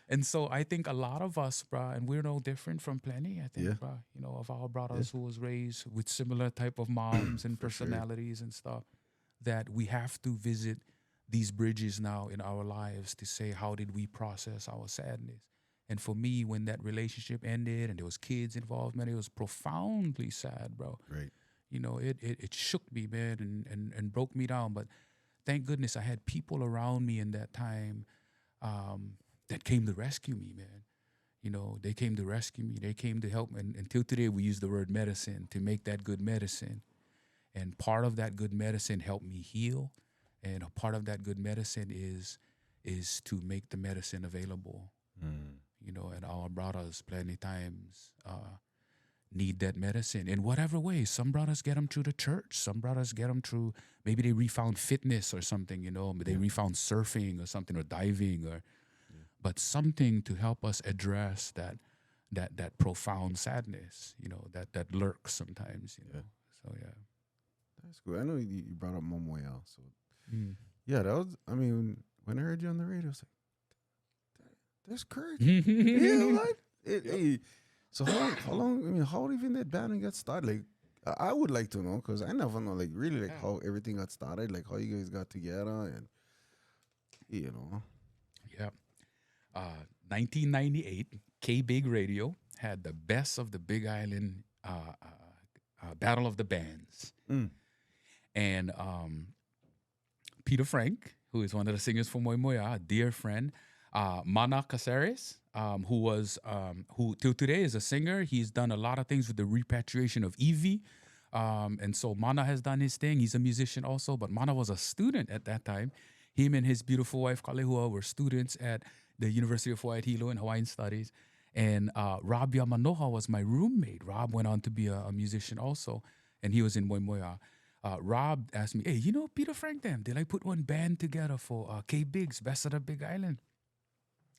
and so I think a lot of us, bruh, and we're no different from plenty, I think, Yeah, bruh, of our yeah, brothers who was raised with similar type of moms and for sure. personalities and stuff, that we have to visit these bridges now in our lives to say, how did we process our sadness? And for me, when that relationship ended and there was kids involved, man, it was profoundly sad, bro. Right. It shook me, man, and broke me down. But thank goodness I had people around me in that time, that came to rescue me, man. They came to rescue me. They came to help me. And until today, we use the word medicine to make that good medicine. And part of that good medicine helped me heal. And a part of that good medicine is to make the medicine available. Mm. And our brothers plenty times need that medicine in whatever way. Some brothers get them through the church. Some brothers get them through, maybe they refound fitness or something, they refound surfing or something, or diving, or but something to help us address that profound sadness, that lurks sometimes. So yeah. That's good. I know you brought up Momoya, so Mm. yeah, that was. I mean, when I heard you on the radio, I was like, "There's courage." Yeah, Yeah. what? So how long? I mean, how even that band got started? Like, I would like to know because I never know, like, really, like how everything got started, like how you guys got together, and you know. 1998, K Big Radio had the best of the Big Island Battle of the Bands. Mm. And Peter Frank, who is one of the singers for Moemoelutionary, a dear friend, Mana Caceres, who till today is a singer. He's done a lot of things with the repatriation of Evie. And so Mana has done his thing. He's a musician also, but Mana was a student at that time. Him and his beautiful wife, Kalehua, were students at the University of Hawaii Hilo in Hawaiian Studies. And Rob Yamanoha was my roommate. Rob went on to be a musician also, and he was in Moemoelutionary. Rob asked me, hey, Peter Frank them? They put one band together for K Big's Best of the Big Island.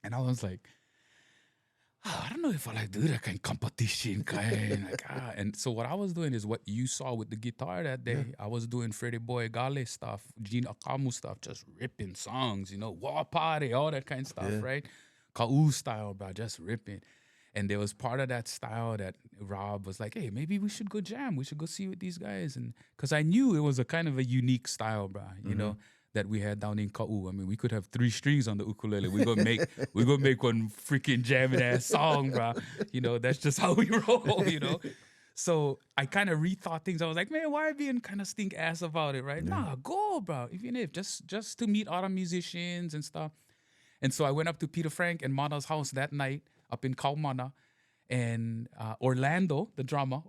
And I was like, I don't know if I do that kind of competition kind. And so what I was doing is what you saw with the guitar that day. Yeah. I was doing Freddie Boy Gale stuff, Gene Akamu stuff, just ripping songs, War Party, all that kind of stuff, right? Ka'u style, bro, just ripping. And there was part of that style that Rob was like, hey, maybe we should go jam. We should go see with these guys. And because I knew it was a kind of a unique style, bro, that we had down in Ka'u. I mean, we could have 3 strings on the ukulele. We're gonna make one freaking jamming ass song, bro. That's just how we roll. So I kind of rethought things. I was like, man, why being kind of stink ass about it, right? Nah, go, bro. Even if just to meet other musicians and stuff. And so I went up to Peter Frank and Mana's house that night up in Kaumana, and Orlando, the drummer,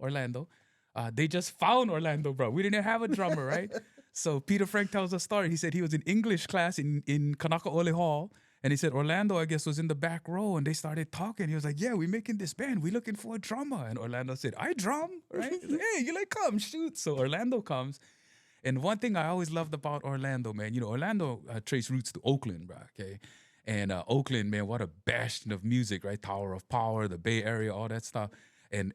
they just found Orlando, bro. We didn't have a drummer, right? So Peter Frank tells a story. He said he was in English class in Kanakaole Hall, and he said Orlando, I guess, was in the back row, and they started talking. He was like, yeah, we're making this band. We're looking for a drummer. And Orlando said, I drum, right? He's like, hey, you come, shoot. So Orlando comes. And one thing I always loved about Orlando, man, Orlando traced roots to Oakland, bro, okay? And Oakland, man, what a bastion of music, right? Tower of Power, the Bay Area, all that stuff. And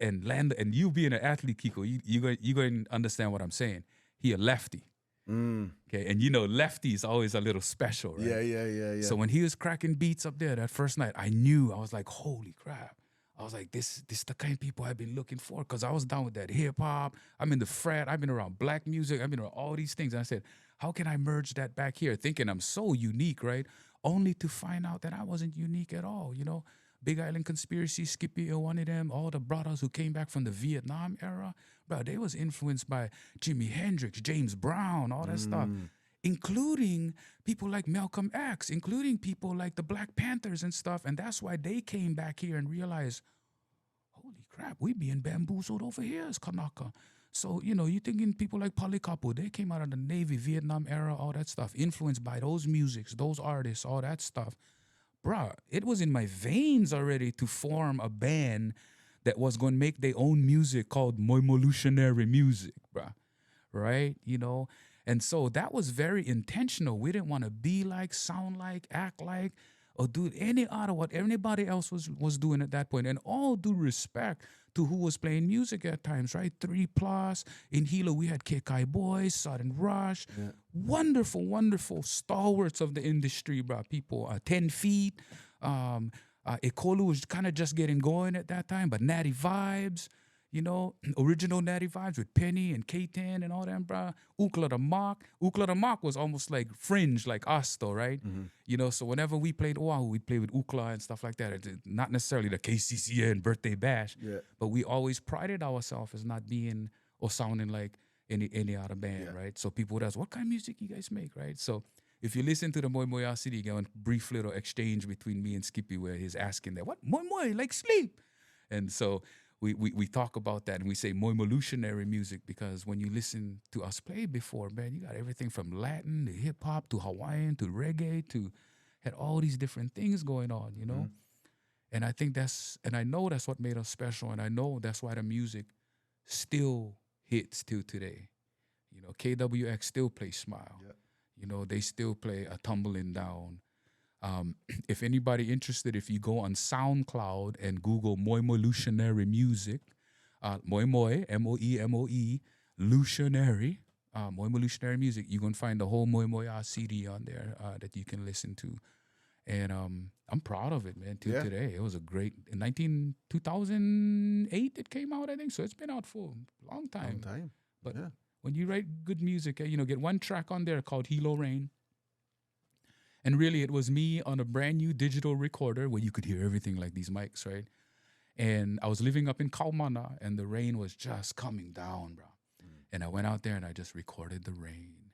you being an athlete, Kiko, you going to understand what I'm saying. He a lefty. Okay, and lefty is always a little special, right? Yeah. So when he was cracking beats up there that first night, I knew, I was like, holy crap. I was like, this the kind of people I've been looking for, because I was down with that hip hop. I'm in the frat. I've been around black music. I've been around all these things. And I said, how can I merge that back here? Thinking I'm so unique, right? Only to find out that I wasn't unique at all, Big Island Conspiracy, Skippy, one of them, all the brothers who came back from the Vietnam era, bro, they was influenced by Jimi Hendrix, James Brown, all that stuff, including people like Malcolm X, including people like the Black Panthers and stuff. And that's why they came back here and realized, holy crap, we being bamboozled over here as Kanaka. So, you thinking people like Polikapu, they came out of the Navy, Vietnam era, all that stuff, influenced by those musics, those artists, all that stuff. Bruh, it was in my veins already to form a band that was going to make their own music called Moemoelutionary music, bruh. Right? And so that was very intentional. We didn't want to be like, sound like, act like, or do any other what anybody else was doing at that point. And all due respect to who was playing music at times, right? 3 Plus. In Hilo, we had KK Boys, Sudden Rush. Yeah. Wonderful, wonderful stalwarts of the industry, bro. People, 10 Feet. Ekolu was kind of just getting going at that time, but Natty Vibes, original Natty Vibes with Penny and K10 and all them, bro. Ukla the Mock. Ukla the Mock was almost like fringe, like us, though, right? So whenever we played Oahu, we'd play with Ukla and stuff like that. Not necessarily the KCCN birthday bash, but we always prided ourselves as not being or sounding like any other band, right? So people would ask, what kind of music you guys make, right? So if you listen to the Moemoelutionary, you get a brief little exchange between me and Skippy where he's asking that, what? Moemoe, like sleep. And so we talk about that and we say Moemoelutionary music because when you listen to us play before, man, you got everything from Latin to hip hop to Hawaiian to reggae to had all these different things going on, And I think I know that's what made us special. And I know that's why the music still hits till today. KWX still plays Smile. Yeah. They still play A Tumbling Down. If anybody interested, if you go on SoundCloud and Google Moemoelutionary music, Moemoe, Moemoe, Lutionary, Moemoelutionary music, you're going to find the whole Moemoelutionary CD on there that you can listen to. And I'm proud of it, man, till today. It was a great, 2008 it came out, I think. So it's been out for a long time. But when you write good music, get one track on there called Hilo Rain. And really, it was me on a brand new digital recorder where you could hear everything like these mics, right? And I was living up in Kaumana, and the rain was just coming down, bro. And I went out there and I just recorded the rain,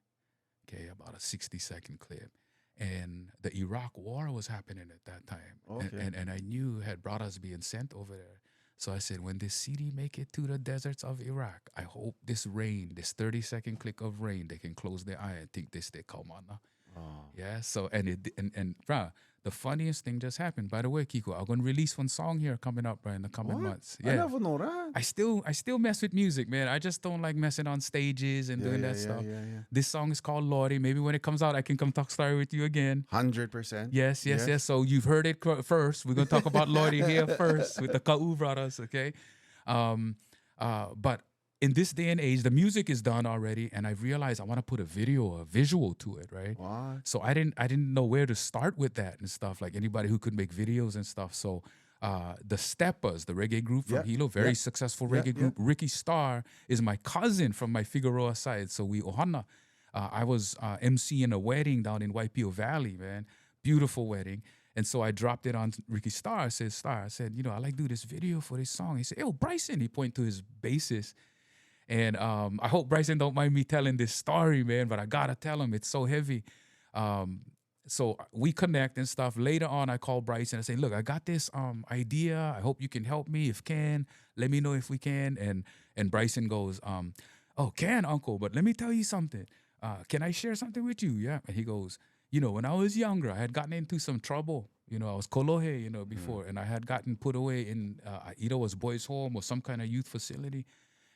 about a 60-second clip. And the Iraq War was happening at that time. Okay. And I knew it had brothers being sent over there. So I said, when this CD make it to the deserts of Iraq, I hope this rain, this 30-second click of rain, they can close their eye and think they stay Kaumana. Yeah, so and bruh, the funniest thing just happened. By the way, Kiko, I'm gonna release one song here coming up, in the coming months. Yeah, I never know that. I still mess with music, man. I just don't like messing on stages and doing that stuff. Yeah. This song is called Lordy. Maybe when it comes out, I can come talk story with you again. 100%. Yes. So you've heard it first. We're gonna talk about Lordy here first with the Ka'u brothers, okay? But in this day and age, the music is done already, and I've realized I want to put a visual to it, right? What? So I didn't know where to start with that and stuff, like anybody who could make videos and stuff. So the Steppers, the reggae group from Hilo, very successful reggae group. Ricky Starr is my cousin from my Figueroa side. So we ohana. I was emceeing a wedding down in Waipio Valley, man. Beautiful wedding. And so I dropped it on Ricky Starr. I said, I like to do this video for this song. He said, yo, Bryson. He pointed to his bassist. And I hope Bryson don't mind me telling this story, man, but I gotta tell him, it's so heavy. So we connect and stuff. Later on, I call Bryson. I say, look, I got this idea. I hope you can help me. If can, let me know if we can. And Bryson goes, oh, can, uncle, but let me tell you something. Can I share something with you? Yeah. And he goes, when I was younger, I had gotten into some trouble. I was kolohe, before, and I had gotten put away in either was boys' home or some kind of youth facility.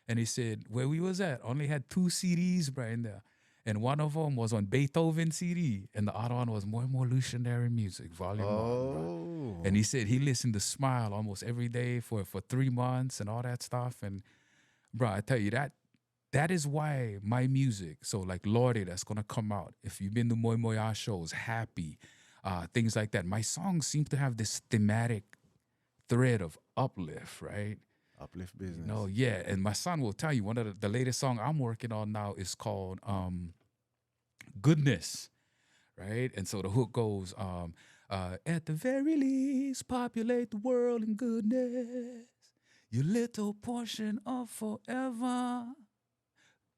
And he said, where we was at, only had 2 CDs, bro, in there. And one of them was on Beethoven CD, and the other one was Moemoelutionary Music, Volume 1, bro. And he said he listened to Smile almost every day for 3 months and all that stuff. And, bro, I tell you, that is why my music, so like Lordy, that's going to come out. If you've been to Moemoelutionary shows, Happy, things like that. My songs seem to have this thematic thread of uplift, right? Uplift business. No, yeah. And my son will tell you, one of the latest song I'm working on now is called Goodness, right? And so the hook goes, at the very least, populate the world in goodness, your little portion of forever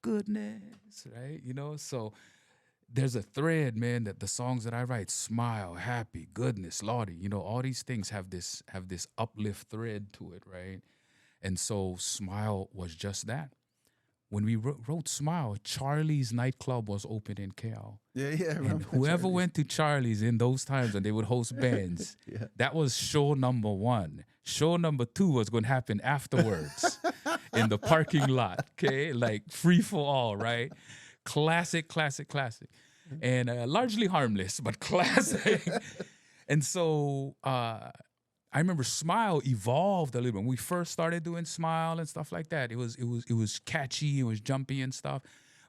goodness, right? So there's a thread, man, that the songs that I write, Smile, Happy, Goodness, Lordy, all these things have this uplift thread to it, right? And so Smile was just that. When we wrote Smile, Charlie's nightclub was open in KL. Yeah, I And remember. whoever went to Charlie's in those times and they would host bands, that was show number 1. Show number 2 was going to happen afterwards in the parking lot, okay? Like free for all, right? Classic. And largely harmless, but classic. And so I remember Smile evolved a little bit. When we first started doing Smile and stuff like that, it was catchy, it was jumpy and stuff.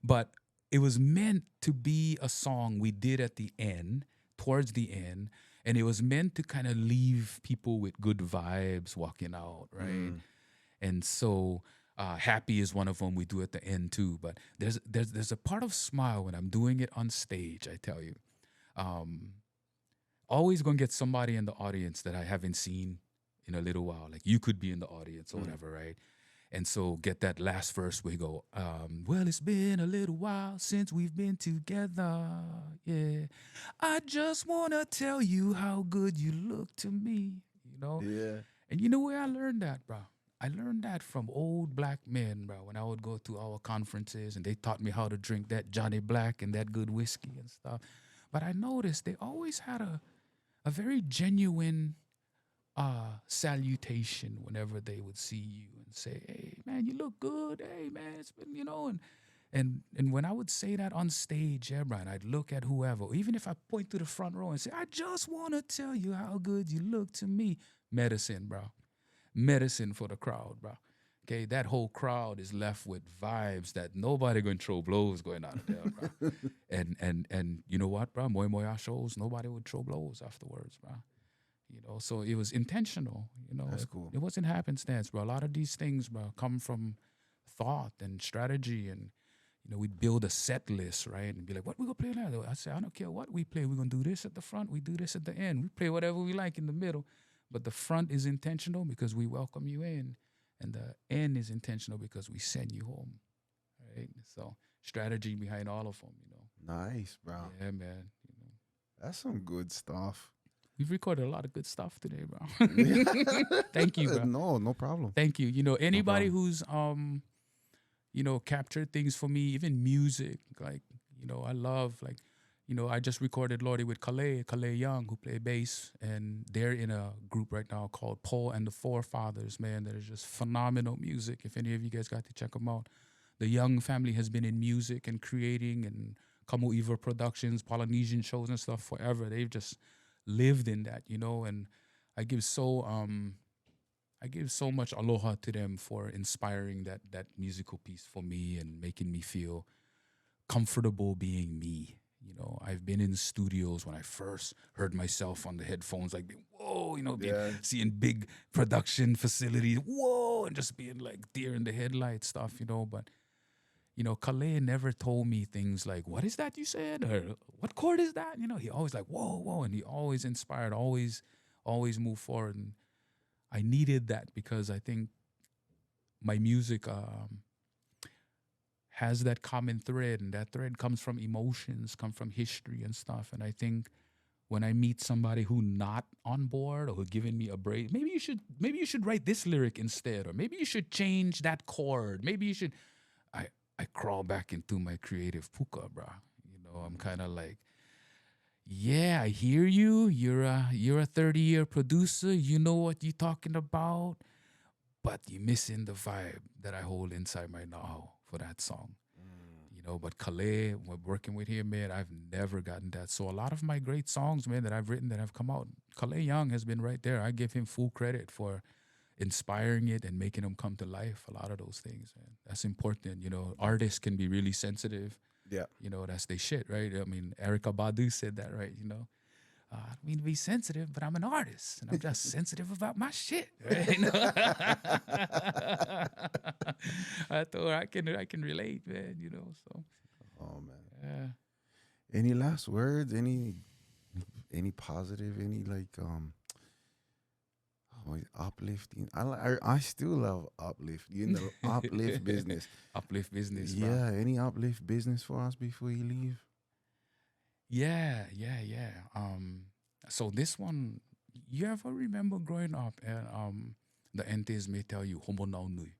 But it was meant to be a song we did at the end, towards the end, and it was meant to kind of leave people with good vibes walking out, right? And so Happy is one of them we do at the end too. But there's a part of Smile when I'm doing it on stage, I tell you. Um, Always gonna get somebody in the audience that I haven't seen in a little while. Like you could be in the audience or whatever, right? And so get that last verse where you go, well, it's been a little while since we've been together. Yeah. I just wanna tell you how good you look to me. You know? Yeah. And you know where I learned that, bro? I learned that from old black men, bro, when I would go to our conferences and they taught me how to drink that Johnny Black and that good whiskey and stuff. But I noticed they always had a very genuine salutation whenever they would see you and say, "Hey, man, you look good. Hey, man, it's been, and when I would say that on stage, yeah, Brian, I'd look at whoever, even if I point to the front row and say, "I just want to tell you how good you look to me." Medicine, bro. Medicine for the crowd, bro. Okay, that whole crowd is left with vibes that nobody gonna throw blows going out of there, bro. And you know what, bro? Moemoelutionary shows, nobody would throw blows afterwards, bro. So it was intentional. That's it, cool. it wasn't happenstance, bro. A lot of these things, bro, come from thought and strategy, and we'd build a set list, right, and be like, "What we gonna play now?" I say, "I don't care what we play. We're gonna do this at the front. We do this at the end. We play whatever we like in the middle, but the front is intentional because we welcome you in, and the end is intentional because we send you home, right?" So strategy behind all of them, Nice, bro. Yeah, man. That's some good stuff. We've recorded a lot of good stuff today, bro. Yeah. Thank you, bro. No problem. Thank you. Anybody problem. who's captured things for me, even music, like, I love, like, I just recorded Lordy with Calais Young, who play bass, and they're in a group right now called Paul and the Forefathers, man, that is just phenomenal music. If any of you guys got to check them out. The Young family has been in music and creating and Kamu Eva Productions, Polynesian shows and stuff forever. They've just lived in that, and I give so much aloha to them for inspiring that musical piece for me and making me feel comfortable being me. I've been in studios when I first heard myself on the headphones, like, whoa, seeing big production facilities, whoa, and just being like deer in the headlight stuff, but Calais never told me things like, "What is that you said?" or "What chord is that?" He always like, "Whoa, whoa," and he always inspired, always move forward. And I needed that because I think my music has that common thread, and that thread comes from emotions, come from history and stuff. And I think when I meet somebody who not on board or who giving me a break, maybe you should write this lyric instead, or maybe you should change that chord. Maybe you should. I crawl back into my creative puka, bro. I'm kind of like, yeah, I hear you. You're a 30-year producer. You know what you're talking about, but you're missing the vibe that I hold inside my now for that song. But Calais, we're working with him, man, I've never gotten that. So a lot of my great songs, man, that I've written that have come out, Calais Young has been right there. I give him full credit for inspiring it and making them come to life. A lot of those things, man. That's important. Artists can be really sensitive. Yeah. That's their shit, right? I mean, Erica Badu said that, right? I don't mean to be sensitive, but I'm an artist, and I'm just sensitive about my shit. Right? I thought I can relate, man. So. Oh man. Yeah. Any last words? Any positive? Any uplifting? I still love uplift. Uplift business. Uplift business. Bro. Yeah. Any uplift business for us before you leave? Yeah. So this one, you ever remember growing up and the aunties may tell you "homo nau nui,"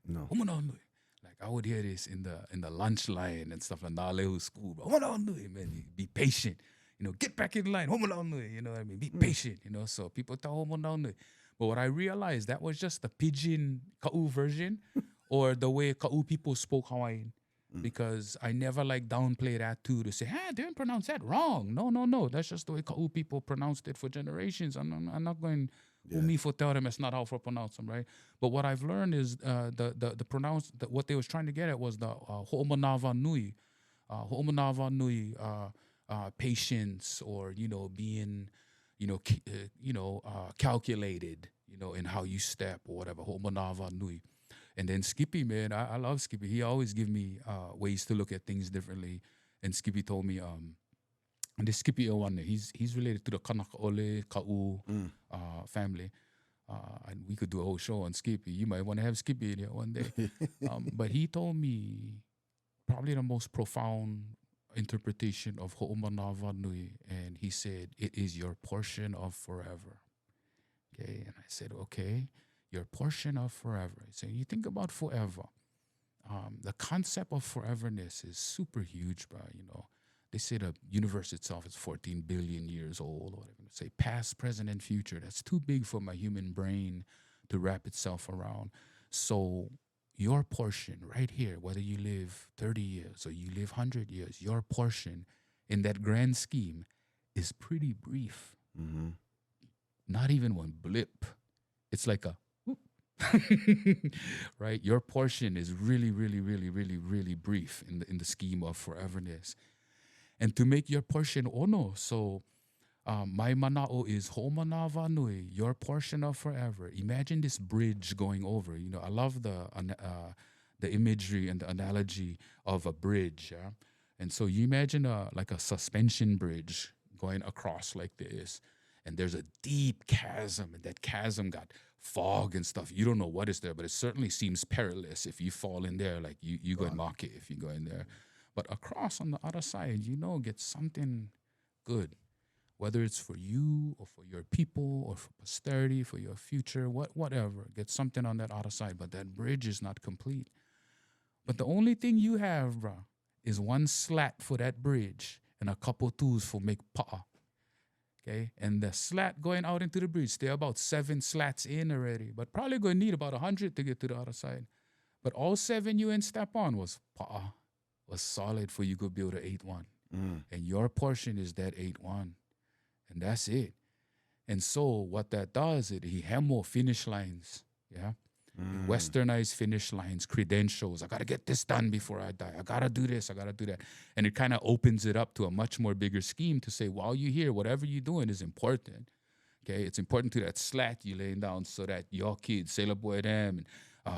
No. "homo nau nui." Like I would hear this in the lunch line and stuff like Nalehu school, bro. "Homo nau nui," man. You be patient. Get back in line. "Homo nau nui." You know what I mean? Be patient. So people tell "homo nau nui," but what I realized that was just the pidgin Ka'u version, or the way Ka'u people spoke Hawaiian. Because I never downplay that too to say, "Hey, they didn't pronounce that wrong." No. That's just the way Ka'u people pronounced it for generations. I'm not going Who me for tell them it's not how for pronounce them, right? But what I've learned is the pronounce what they was trying to get at was the ho'omanava nui, patience, or being calculated, in how you step or whatever. Ho'omanava nui. And then Skippy, man, I love Skippy. He always give me ways to look at things differently. And Skippy told me, and this Skippy Iwane, he's related to the Kanakaole Ka'u family. And we could do a whole show on Skippy. You might want to have Skippy in here one day. But he told me probably the most profound interpretation of Ho'omanava Nui. And he said, it is your portion of forever. Okay. And I said, okay, your portion of forever. So you think about forever. The concept of foreverness is super huge, bro. They say the universe itself is 14 billion years old, or whatever. Say past, present, and future. That's too big for my human brain to wrap itself around. So your portion right here, whether you live 30 years or you live 100 years, your portion in that grand scheme is pretty brief. Mm-hmm. Not even one blip. It's like a right? Your portion is really, really, really, really, really brief in the scheme of foreverness. And to make your portion ono, so my mana'o is ho'omanava nui, your portion of forever. Imagine this bridge going over. I love the imagery and the analogy of a bridge. Yeah? And so you imagine like a suspension bridge going across like this. And there's a deep chasm, and that chasm got fog and stuff. You don't know what is there, but it certainly seems perilous if you fall in there. Like you go and knock it if you go in there. But across on the other side, get something good, whether it's for you or for your people or for posterity, for your future, whatever. Get something on that other side. But that bridge is not complete. But the only thing you have, bro, is one slat for that bridge and a couple tools for make pa'a. Okay, and the slat going out into the bridge, they're about 7 slats in already, but probably going to need about 100 to get to the other side. But all 7 you ain't step on was pa'a, was solid for you could build an 8-1. And your portion is that 8-1. And that's it. And so what that does, he have more finish lines, yeah? Westernized finish lines, credentials. I got to get this done before I die. I got to do this. I got to do that. And it kind of opens it up to a much more bigger scheme to say, while you're here, whatever you're doing is important. Okay, it's important to that slat you laying down so that your kids, Sailor Boy them, and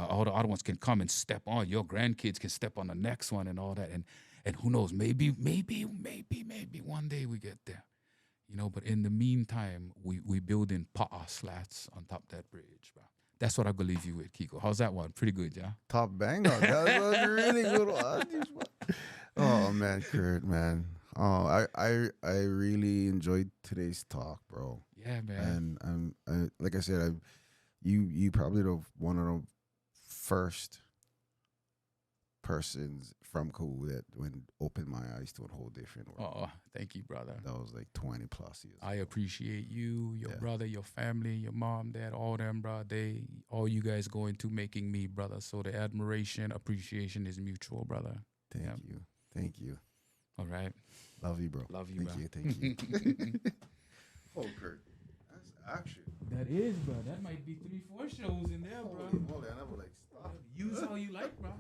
all the other ones can come and step on. Your grandkids can step on the next one and all that. And who knows, maybe one day we get there. But in the meantime, we build in pa'a slats on top of that bridge, bro. That's what I believe you with, Kiko. How's that one? Pretty good, yeah? Top banger. That was a really good one. Oh, man, Kurt, man. Oh, I really enjoyed today's talk, bro. Yeah, man. And I like I said, you probably one of the first persons from Cool that opened my eyes to a whole different world. Oh, thank you, brother. That was like 20 plus years. I appreciate you, your brother, your family, your mom, dad, all them, bro. All you guys go into making me, brother. So the admiration, appreciation is mutual, brother. Thank you. All right. Love you, bro. Love you, Thank you. Oh, Kurt. That's action. That is, bro. That might be 3-4 shows in there, bro. Holy moly, I never like stop. Use how you like, bro.